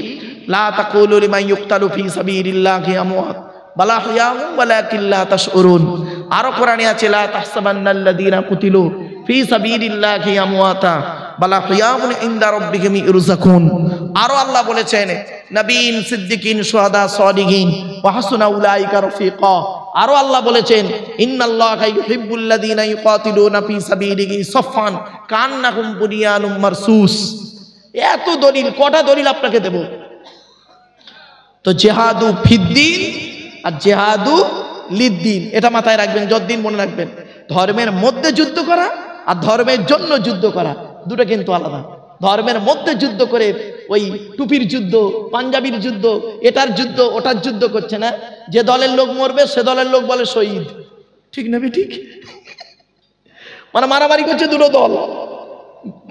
লা তাকুলু লিমান ইউকতালু ফি সাবিলিল্লাহি আমওয়াত বাল আহইয়াউ ওয়ালাকিন লা তাশউরুন। আরো কোরআনে আছে, লা তাহসাবান্নাল্লাযীনা কুতিলু ফি সাবিলিল্লাহি আমওয়াতা বাল আহইয়াউ ইনদা রাব্বিহিম ইরযাকুন। আরো আল্লাহ বলেছেন, নবীন, সিদ্দিকিন, শুহাদা, সালিহিন ওয়া হাসুনা উলাইকা রফিকা। আরো আল্লাহ বলেছেন, ইন্নাল্লাহা ইউহিব্বুল্লাযীনা ইউকাতিলুনা ফি সাবিলিহি সাফফান কান্নাহুম বুনিয়ানুম মারসুস। এত দলিল, কটা দলিল আপনাকে দেব? তো জেহাদু ফিদ্দিন আর জেহাদু লিদ্দিন, এটা মাথায় রাখবেন, যতদিন মনে রাখবেন। ধর্মের মধ্যে যুদ্ধ করা আর ধর্মের জন্য যুদ্ধ করা, দুটো কিন্তু আলাদা। ধর্মের মধ্যে যুদ্ধ করে ওই টুপির যুদ্ধ, পাঞ্জাবির যুদ্ধ, এটার যুদ্ধ, ওটার যুদ্ধ করছে না, যে দলের লোক মরবে সে দলের লোক বলে শহীদ, ঠিক না ঠিক? মানে মারামারি করছে দুটো দল,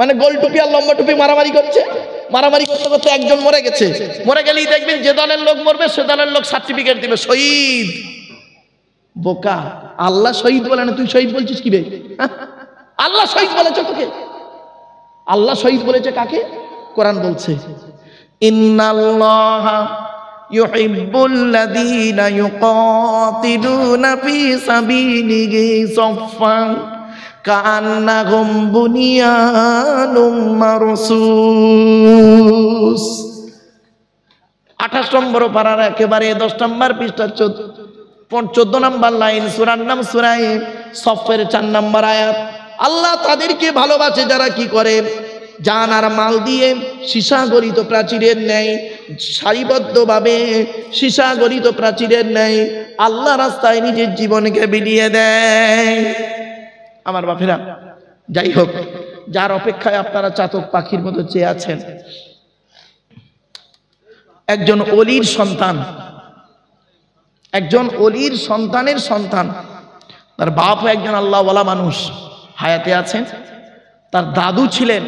মানে গোল টুপি আর লম্বা টুপি মারামারি করছে, মারামারি করতে করতে একজন মরে গেছে, মরে গেলেই দেখবেন যে দলের লোক মরবে সে দলের লোক সার্টিফিকেট দিবে শহীদ। বোকা, আল্লাহ শহীদ বলে না, তুই শহীদ বলছিস কি বে? আল্লাহ শহীদ বলেছে তোকে, আল্লাহ শহীদ বলেছে কাকে? কোরআন বলছে ইন্নাল্লাহা ইউহিব্বুল্লাযীনা ইউকাতিলুনা ফী সাবিলিহি সাফফান কাআন্নাহুম বুনিয়ানুম মারসুস। 28 নম্বর পারার একেবারে 10 নম্বর পৃষ্ঠা 14 নম্বর লাইন, সূরার নাম সূরা সফের 4 নম্বর আয়াত। আল্লাহ তাদেরকে ভালোবাসে যারা কি করে, জান আর মাল দিয়ে সীসাগরিত প্রাচীরের ন্যায় সারিবদ্ধভাবে সীসাগরিত প্রাচীরের ন্যায় আল্লাহ রাস্তায় নিজের জীবনকে বিলিয়ে দেয়। আমার বাপেরা, যাই হোক, যার অপেক্ষায় আপনারা চাতক পাখির মতো চেয়ে আছেন, একজন অলির সন্তান, একজন অলির সন্তানের সন্তান, তার বাপ একজন আল্লাহওয়ালা মানুষ হায়াতে আছেন, তার দাদু ছিলেন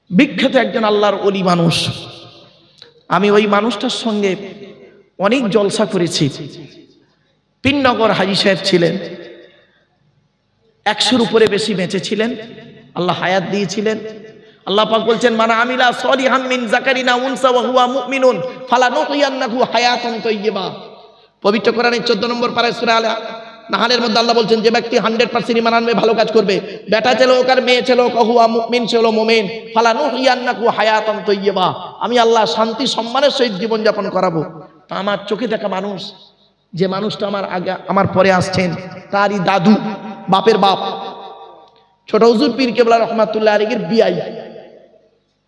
বিখ্যাত একজন আল্লাহর অলি মানুষ। আমি ওই মানুষটার সঙ্গে অনেক জলসা করেছি। পিননগর হাজী সাহেব ছিলেন, 100-র উপরে বেশি বেঁচে ছিলেন, আল্লাহ হায়াত দিয়েছিলেন। আল্লাহ পাক বলছেন মানা আমিলা সলিহাম মিন যাকারিন আও উনসা ওয়া হুয়া মুমিনুন ফালানুহইয়ান্নাহু হায়াতান তাইয়্যিবা। পবিত্র কোরআনের 14 নম্বর পারায় সূরা আল নাহলের মধ্যে আল্লাহ বলছেন যে ব্যক্তি 100% ঈমান আনবে, ভালো কাজ করবে, বেটা ছেলে হোক আর মেয়ে ছেলে হোক, হুয়া মুমিন সে হলো মুমিন, ফালানুহইয়ান্নাহু হায়াতান তাইয়্যিবা, আমি আল্লাহ শান্তি সম্মানের সহিত জীবনযাপন করাবো। তা আমার চোখে দেখা মানুষ, যে মানুষটা আমার আগে আমার পরে আসছেন, তারই দাদু, বাপের বাপ ছোট হুজুর পীর কেবলা রহমাতুল্লাহ আলাইহির বিআই,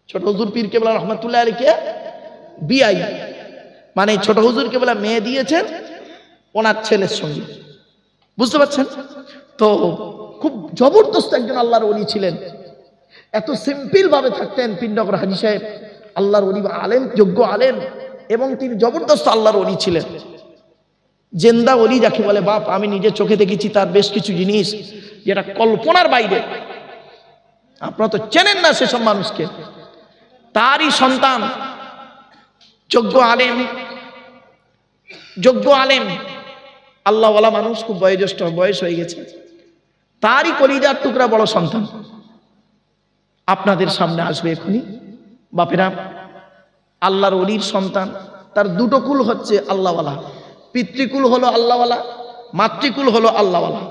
ছোট হুজুর পীর কেবলা রহমাতুল্লাহ আলাইহিকে বিআই, মানে ছোট হুজুর কেবলা মেয়ে দিয়েছেন ওনার ছেলের সঙ্গে, বুঝতে পারছেন তো? খুব জবরদস্ত একজন আল্লাহর ওলি ছিলেন, এত সিম্পল ভাবে থাকতেন পিননগর হাজী সাহেব, আল্লাহর ওলি, আলেম, যোগ্য আলেম, এবং তিনি জবরদস্ত আল্লাহর ওলি ছিলেন। জেন্দা ওলি যাকে বলে বাপ, আমি নিজে চোখে দেখেছি তার বেশ কিছু জিনিস যেটা কল্পনার বাইরে। আপনারা তো চেনেন না সেসব মানুষকে। তারই সন্তান যোগ্য আলেম, যোগ্য আলেম, আল্লাহওয়ালা মানুষ, খুব বয়োজ্যেষ্ঠ, বয়স হয়ে গেছে, তারই কলিজার টুকরা বড় সন্তান আপনাদের সামনে আসবে এখনই। বাপেরা, আল্লাহর ওলির সন্তান, তার দুটো কুল হচ্ছে আল্লাহওয়ালা, পিতৃকুল হলো আল্লাহওয়ালা, মাতৃকুল হলো আল্লাহওয়ালা।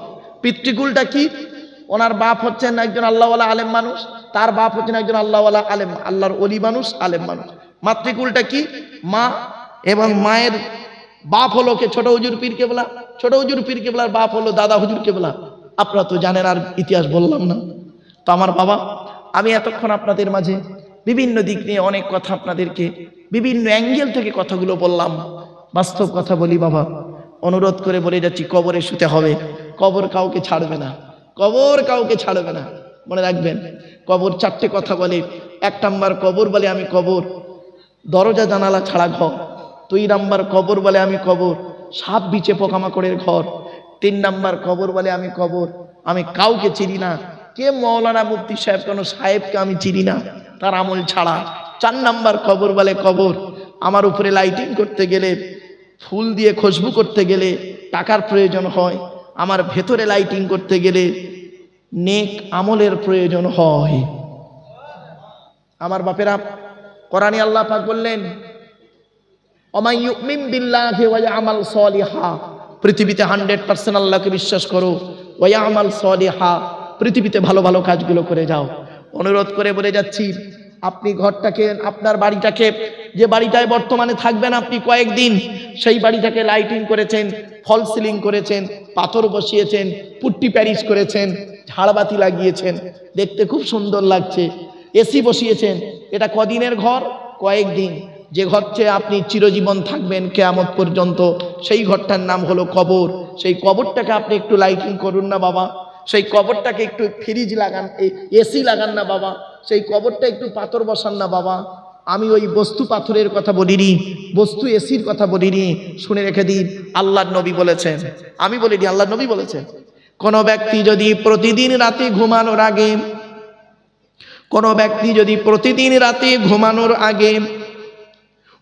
পিতৃকুলটা কি? ওনার বাপ হচ্ছেন একজন আল্লাহওয়ালা আলেম মানুষ, তার বাপ হচ্ছেন একজন আল্লাহওয়ালা আলেম, আল্লাহর ওলি মানুষ, আলেম মানুষ। মাতৃকুলটা কি? মা, এবং মায়ের বাপ হলো কে? ছোট হুজুর পীর কেবলা। ছোট হুজুর পীর কেবলার বাপ হলো দাদা হুজুর কেবলা। আপনারা তো জানেন, আর ইতিহাস বললাম না। তো আমার বাবা, আমি এতক্ষণ আপনাদের মাঝে বিভিন্ন দিক নিয়ে অনেক কথা আপনাদেরকে বিভিন্ন অ্যাঙ্গেল থেকে কথাগুলো বললাম। বাস্তব কথা বলি বাবা, অনুরোধ করে বলে যাচ্ছি, কবরে শুতে হবে, কবর কাউকে ছাড়বে না, কবর কাউকে ছাড়বে না। মনে রাখবেন, কবর 4টে কথা বলে। 1 নাম্বার কবর বলে আমি কবর, দরজা জানালা ছাড়া ঘর। 2 নাম্বার কবর বলে আমি কবর, সাপ বিছে পোকামাকড়ের ঘর। 3 নাম্বার কবর বলে আমি কবর, আমি কাউকে চিনি না, কে মৌলানা মুফতি সাহেব কোন সাহেবকে আমি চিনি না তার আমল ছাড়া। 4 নাম্বার কবর বলে কবর, আমার উপরে লাইটিং করতে গেলে, ফুল দিয়ে খুশবু করতে গেলে টাকার প্রয়োজন হয়, আমার ভেতরে লাইটিং করতে গেলে নেক আমলের প্রয়োজন হয়। আমার বাপেরা, কোরআনে আল্লাহ পাক বললেন ওমাই ইউমিন বিল্লাহি ওয়া ইয়ামাল সলিহা, পৃথিবীতে 100% আল্লাহকে বিশ্বাস করো, ওয়া ইয়ামাল সলিহা, পৃথিবীতে ভালো ভালো কাজগুলো করে যাও। অনুরোধ করে বলে যাচ্ছি, আপনি ঘরটাকে, আপনার বাড়িটাকে, যে বাড়িটায় বর্তমানে থাকবেন আপনি কয়েকদিন, সেই বাড়িটাকে লাইটিং করেছেন, ফল সিলিং করেছেন, পাথর বসিয়েছেন, পুট্টি প্যারিস করেছেন, ঝাড়বাতি লাগিয়েছেন, দেখতে খুব সুন্দর লাগছে, এসি বসিয়েছেন। এটা কদিনের ঘর? কয়েকদিন। যে ঘরছে আপনি চিরজীবন থাকবেন কিয়ামত পর্যন্ত, সেই ঘরটার নাম হলো কবর। সেই কবরটাকে আপনি একটু লাইটিং করুন না বাবা, সেই কবরটাকে একটু ফ্রিজ লাগান, এসি লাগান না বাবা, সেই কবরটা একটু পাথর বসান না বাবা, আমি ওই বস্তু পাথরের কথা বলিনি, বস্তু এসির কথা বলিনি। শুনে রেখে দিন, আল্লাহর নবী বলেছেন, আমি বলিনি, আল্লাহর নবী বলেছেন, কোন ব্যক্তি যদি প্রতিদিন রাতে ঘুমানোর আগে, কোন ব্যক্তি যদি প্রতিদিন রাতে ঘুমানোর আগে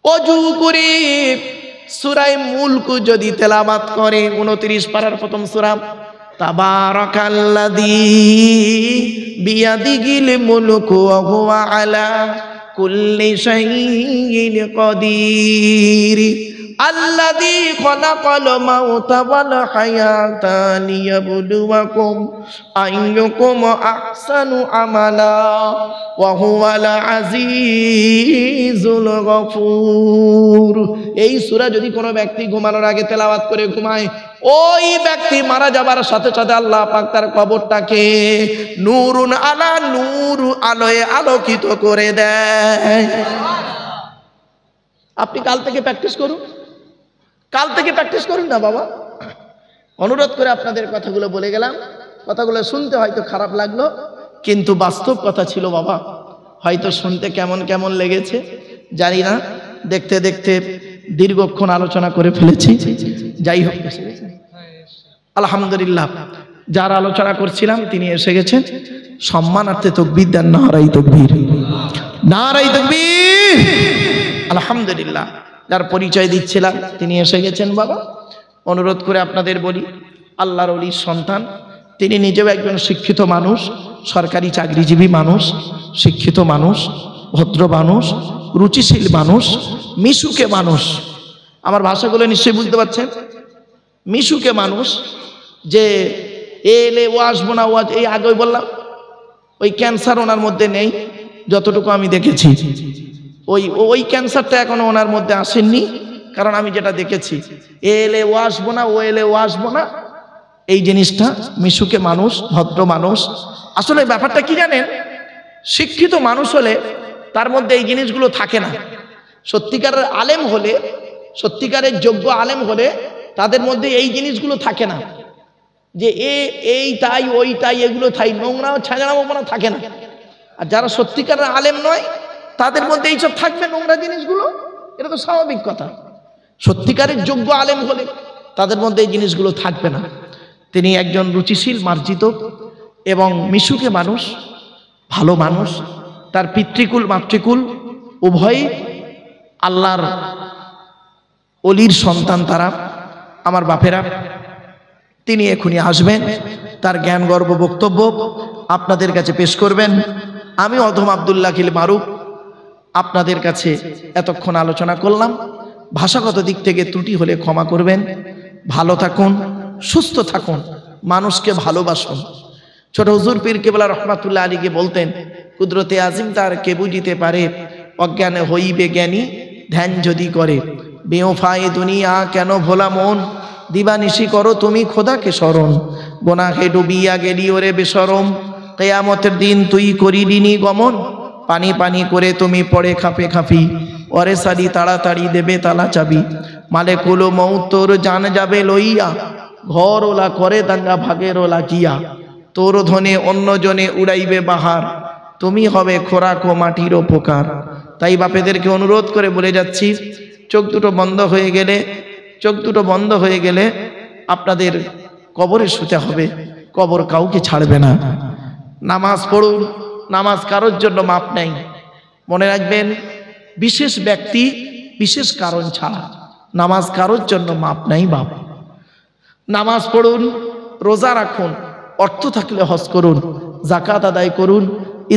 অজু করে সূরা মুলক যদি তেলাওয়াত করে, 29 পারার প্রথম সূরা, তাবারাকাল্লাযী বিয়াদিহিল মুলকু ওয়া হুয়া আলা কুল্লি শাইইন কাদির, আল্লাযী খালাকাল মাউতা ওয়াল হায়াতা লিয়াবলুয়াকুম আইয়ুকুম আহসানু আমালা ওয়া হুয়াল আজিজুল গফুর। এই সূরা যদি কোনো ব্যক্তি ঘুমানোর আগে তেলাওয়াত করে ঘুমায়, ওই ব্যক্তি মারা যাবার সাথে সাথে আল্লাহ পাক তার কবরটাকে নূরুন আলা নূর, আলোয় আলোকিত করে দেয়। আপনি কাল থেকে প্র্যাকটিস করুন, কাল থেকে প্র্যাকটিস করুন না বাবা। অনুরোধ করে আপনাদের কথাগুলো বলে গেলাম। কথাগুলো শুনতে হয়তো খারাপ লাগলো, কিন্তু বাস্তব কথা ছিল বাবা। হয়তো শুনতে কেমন কেমন লেগেছে জানি না, দেখতে দেখতে দীর্ঘক্ষণ আলোচনা করে ফেলেছি। যাই হোক, আলহামদুলিল্লাহ, যার আলোচনা করছিলাম তিনি এসে গেছেন। সম্মানার্থে তাকবীর দেন, নারায়ে তাকবীর, নারায়ে তাকবীর। আলহামদুলিল্লাহ, যার পরিচয় দিচ্ছিলাম তিনি এসে গেছেন বাবা। অনুরোধ করে আপনাদের বলি, আল্লাহর ওলির সন্তান, তিনি নিজেও একজন শিক্ষিত মানুষ, সরকারি চাকরিজীবী মানুষ, শিক্ষিত মানুষ, ভদ্র মানুষ, রুচিশীল মানুষ, মিশুকে মানুষ। আমার ভাষাগুলো নিশ্চয়ই বুঝতে পারছেন। মিশুকে মানুষ, যে এলে ও আসবো না, ও এই আগেই বললাম, ওই ক্যান্সার ওনার মধ্যে নেই যতটুকু আমি দেখেছি। ওই ক্যান্সারটা এখনো ওনার মধ্যে আসেননি, কারণ আমি যেটা দেখেছি, এলে ও আসবো না, ও এলে ও আসবো না, এই জিনিসটা মিশুকে মানুষ, ভদ্র মানুষ। আসলে ব্যাপারটা কি জানেন, শিক্ষিত মানুষ হলে তার মধ্যে এই জিনিসগুলো থাকে না। সত্যিকারের আলেম হলে, সত্যিকারের যোগ্য আলেম হলে তাদের মধ্যে এই জিনিসগুলো থাকে না, যে এই তাই ওই তাই, এগুলো তাই, নোংরা ছাঁচড়া মোপনা থাকে না। আর যারা সত্যিকারের আলেম নয় তাদের মধ্যে এইসব থাকবে, নোংরা জিনিসগুলো, এটা তো স্বাভাবিক কথা। সত্যিকারের যোগ্য আলেম হলে তাদের মধ্যে এই জিনিসগুলো থাকবে না। তিনি একজন রুচিশীল, মার্জিত এবং মিশুকে মানুষ, ভালো মানুষ। তার পিতৃকুল মাতৃকুল উভয়ই আল্লাহর অলির সন্তান তারা, আমার বাপেরা। তিনি এখনই আসবেন, তার জ্ঞান গর্ব বক্তব্য আপনাদের কাছে পেশ করবেন। আমি অধম আব্দুল্লাহ খিল মারুফ আপনাদের কাছে এতক্ষণ আলোচনা করলাম। ভাষাগত দিক থেকে ত্রুটি হলে ক্ষমা করবেন। ভালো থাকুন, সুস্থ থাকুন, মানুষকে ভালোবাসুন। ছোট হুজুর পীর কেবলা রহমাতুল্লাহ আলীকে বলতেন, কুদরতে আজিম তার কে বুঝিতে পারে, অজ্ঞানে হইবে জ্ঞানী ধ্যান যদি করে। বেওফায়ে দুনিয়া কেন ভোলা মন, দিবানিশি করো তুমি খোদাকে স্মরণ। গোনাহে ডুবিয়া গেলি ওরে বেশরম, কিয়ামতের দিন তুই করিলিনি গমন। পানি পানি করে তুমি পড়ে খাপে খাপি, ওরে সারি তাড়াতাড়ি দেবে তালা চাবি। মালেকুল মউত তোর জান যাবে লইয়া, ঘর ওলা করে দাঙ্গা ভাগের ওলা কিয়া। তোর ধনে অন্য জনে উড়াইবে বাহার, তুমি হবে খোরাক ও মাটির উপকার। তাই বাপেদেরকে অনুরোধ করে বলে যাচ্ছি, চোখ দুটো বন্ধ হয়ে গেলে, চোখ দুটো বন্ধ হয়ে গেলে আপনাদের কবরে শুতে হবে, কবর কাউকে ছাড়বে না। নামাজ পড়ুন, নামাজ কারোর জন্য মাপ নেই। মনে রাখবেন, বিশেষ ব্যক্তি বিশেষ কারণ ছাড়া নামাজ কারোর জন্য মাপ নাই বাবা। নামাজ পড়ুন, রোজা রাখুন, অর্থ থাকলে হজ করুন, যাকাত আদায় করুন,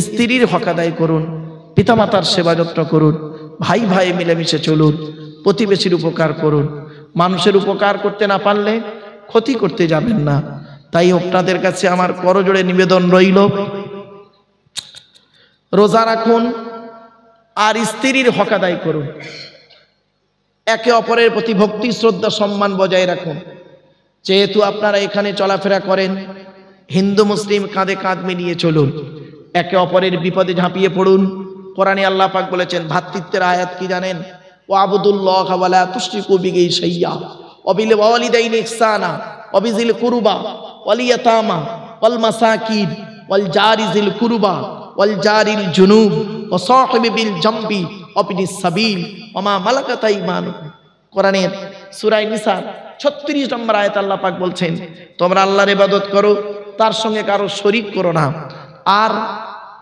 স্ত্রীর হক আদায় করুন, পিতামাতার সেবা যত্ন করুন, ভাই ভাই মিলেমিশে চলুন, প্রতিবেশীর উপকার করুন। মানুষের উপকার করতে না পারলে ক্ষতি করতে যাবেন না। তাই আপনাদের কাছে আমার করজোড়ে নিবেদন রইল, রোজা রাখুন আর স্ত্রীর হক আদায় করুন। একে অপরের প্রতি ভক্তি শ্রদ্ধা সম্মান বজায় রাখুন। যেহেতু আপনারা এখানে চলাফেরা করেন, হিন্দু মুসলিম কাঁধে কাঁধ মিলিয়ে চলুন, একে অপরের বিপদে ঝাঁপিয়ে পড়ুন। কোরআনে আল্লাহ পাক বলেছেন, ভ্রাতৃত্বের আয়াত কি জানেন? ওয়াবুদুল্লাহ ওয়ালা তুশরিকু বিহি শাইয়্যা ওয়া বিল ওয়ালিদাইনি ইহসানা ওয়া বিযিল কুরবা ওয়াল ইয়াতামা ওয়াল মাসাকিন ওয়াল জারি যিল কুরবা ওয়াল জারিল জুনুব ওয়া সাহিবি বিল জামবি অবিনিস সাবিল ওমা মালাকাত আইমানুকুম। কোরআনের সূরা নিসা 36 নম্বর আয়াত আল্লাহ পাক বলছেন, তোমরা আল্লাহর ইবাদত করো, তার সঙ্গে কারো শরীক করো না। আর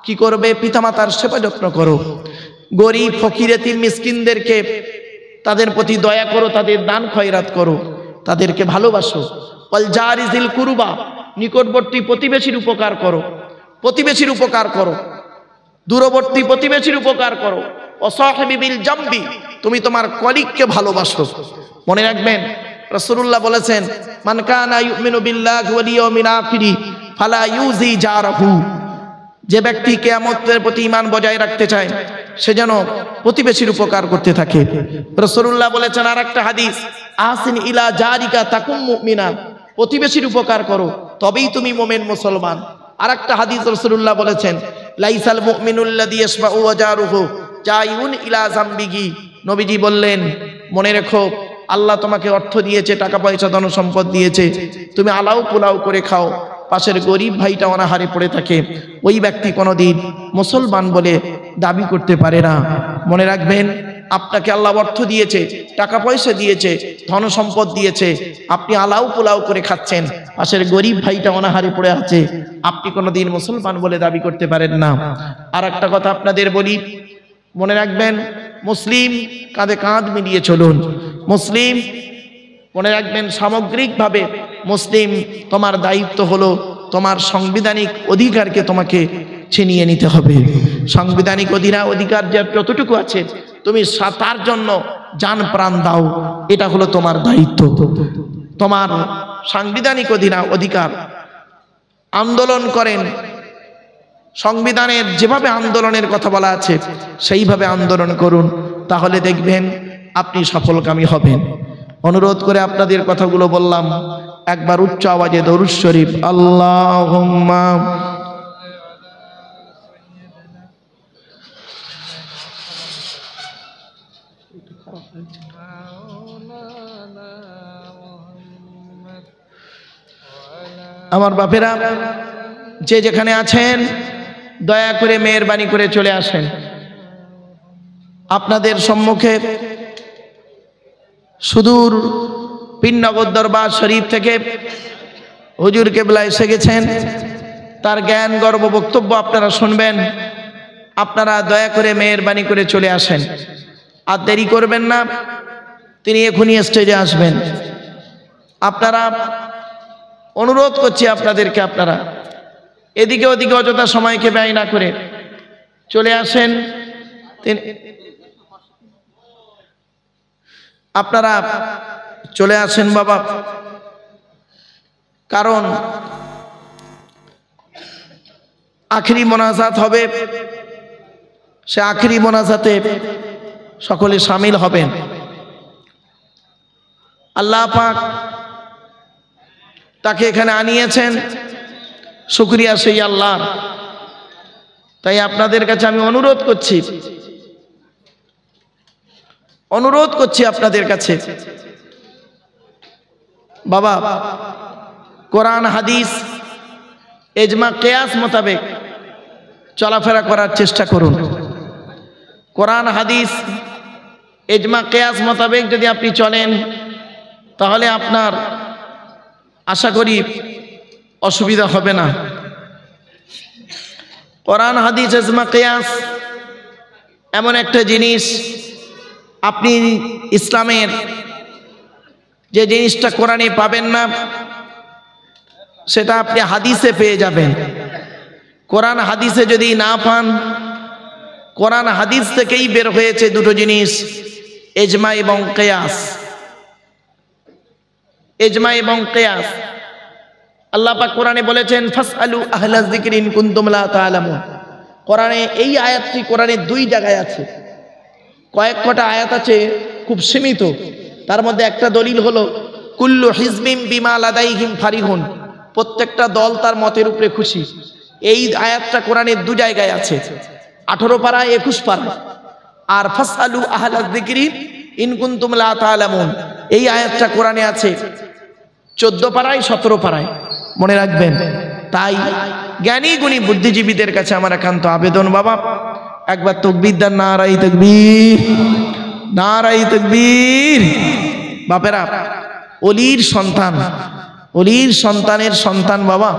কি করবে? পিতামাতার সেবা যত্ন করো, গরিব ফকির এতিম মিসকিনদেরকে তাদের প্রতি দয়া করো, তাদের দান খয়রাত করো, তাদেরকে ভালোবাসো। ওয়াল জারিজিল কুরবা, নিকটবর্তী প্রতিবেশীর উপকার করো, প্রতিবেশীর উপকার করো, দূরবর্তী প্রতিবেশীর উপকার করো। ওয়াসাহিবি বিল জামবি, তুমি তোমার কলিগকে ভালোবাসো। মনে রাখবেন রাসূলুল্লাহ বলেছেন, মান কানা ইউমিনু বিল্লাহি ওয়াল ইয়াউমিল আখির ফালা ইউজি জারাহু, যে ব্যক্তি কিয়ামতের প্রতি ঈমান বজায় রাখতে চায় সে যেন প্রতিবেশীর উপকার করতে থাকে। রাসূলুল্লাহ বলেছেন আরেকটা হাদিস, আহসিন ইলা জারিকা তাকুম মুমিনা, প্রতিবেশীর উপকার করো তবেই তুমি মুমিন মুসলমান। আরেকটা হাদিস রাসূলুল্লাহ বলেছেন, লাইসাল মুমিনুল্লাযী ইয়াশবাউ ওয়া জারুহু জাইউন ইলা জামবিহি। নবীজি বললেন, মনে রেখো আল্লাহ তোমাকে অর্থ দিয়েছে, টাকা পয়সা ধন সম্পদ দিয়েছে, তুমি আলাউ পোলাও করে খাও, পাশের গরিব ভাইটা অনাহারে পড়ে থাকে, ওই ব্যক্তি কোনোদিন মুসলমান বলে দাবি করতে পারে না। মনে রাখবেন আপনাকে আল্লাহ অর্থ দিয়েছে, টাকা পয়সা দিয়েছে, ধন সম্পদ দিয়েছে, আপনি আলাউ পোলাও করে খাচ্ছেন, পাশের গরিব ভাইটা অনাহারে পড়ে আছে, আপনি কোনোদিন মুসলমান বলে দাবি করতে পারেন না। আর একটা কথা আপনাদের বলি, মনে রাখবেন মুসলিম কাঁধে কাঁধ মিলিয়ে চলুন। মুসলিম মনে রাখবেন সামগ্রিকভাবে মুসলিম, তোমার দায়িত্ব হলো তোমার সাংবিধানিক অধিকারকে তোমাকে ছিনিয়ে নিতে হবে। সাংবিধানিক অধিকার যতটুকু আছে তুমি তার জন্য জান প্রাণ দাও, এটা হলো তোমার দায়িত্ব। তোমার সাংবিধানিক অধিকার আন্দোলন করেন, সংবিধানের যেভাবে আন্দোলনের কথা বলা আছে সেইভাবে আন্দোলন করুন, তাহলে দেখবেন আপনি সফলকামী হবেন। অনুরোধ করে আপনাদের কথাগুলো বললাম, একবার উচ্চ আওয়াজে দরুদ শরীফ আল্লাহুম্মা। আমার বাপেরা যে যেখানে আছেন দয়া করে মেহেরবানি করে চলে আসেন। আপনাদের সম্মুখে সুদূর পীরনগর দরবার শরীফ থেকে হুজুর কেবলা এসে গেছেন, তার জ্ঞান গর্ব বক্তব্য আপনারা শুনবেন। আপনারা দয়া করে মেহেরবানি করে চলে আসেন, আর দেরি করবেন না, তিনি এখনই স্টেজে আসবেন। আপনারা অনুরোধ করছি আপনাদেরকে, আপনারা এদিকে ওদিকে অযথা সময়কে ব্যয় না করে চলে আসেন। আপনারা চলে আসেন বাবা, কারণ আখেরি মোনাজাত হবে, সে আখেরি মোনাজাতে সকলে শামিল হবেন। আল্লাহ পাক তাকে এখানে আনিয়েছেন, শুকরিয়া সেই আল্লাহ। তাই আপনাদের কাছে আমি অনুরোধ করছি আপনাদের কাছে, বাবা কোরআন হাদিস ইজমা কিয়াস মোতাবেক চলাফেরা করার চেষ্টা করুন। কোরআন হাদিস ইজমা কিয়াস মোতাবেক যদি আপনি চলেন তাহলে আপনার আশা করি অসুবিধা হবে না। কোরআন হাদিস ইজমা কিয়াস এমন একটা জিনিস, আপনি ইসলামের যে জিনিসটা কোরআনে পাবেন না সেটা আপনি হাদিসে পেয়ে যাবেন। কোরআন হাদিসে যদি না পান, কোরআন হাদিস থেকেই বের হয়েছে দুটো জিনিস, ইজমা এবং কিয়াস। ইজমা এবং কিয়াস আল্লাহ পাক কোরআনে বলেছেন, ফাসআলু আহলায যিকরি ইন কুনতুম লা তা'লামুন। কোরআনে এই আয়াতটি কোরআনে দুই জায়গায় আছে, কয়েকটা আয়াত আছে খুব সীমিত। তার মধ্যে একটা দলিল হলো কুল্লু হিজবিম বিমা লাদাইহিম ফারিহুন, প্রত্যেকটা দল তার মতের উপরে খুশি। এই আয়াতটা কোরআনের দু জায়গায় আছে, 18 পারা 21 পারা। আর ফাসআলু আহলায যিকরি ইন কুনতুম লা তা'লামুন, এই আয়াতটা কোরআনে আছে 14 পারায় 17 পারায়। মনে রাখবেন। তাই জ্ঞানী গুণী বুদ্ধিজীবীদের কাছে আমার একান্ত আবেদন, বাবা একবার তাকবীর দেন, নারায়ে তাকবীর, নারায়ে তাকবীর। বাপেরা, অলির সন্তান, অলির সন্তানের সন্তান বাবা,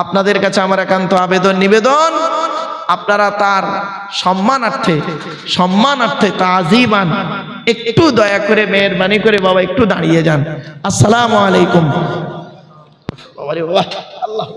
আপনাদের কাছে আমার একান্ত আবেদন নিবেদন, আপনারা তার সম্মানার্থে তাজিমান একটু দয়া করে মেহেরবানি করে বাবা একটু দাঁড়িয়ে যান। আসসালামু আলাইকুম। বাবা রে বাবা, আল্লাহ।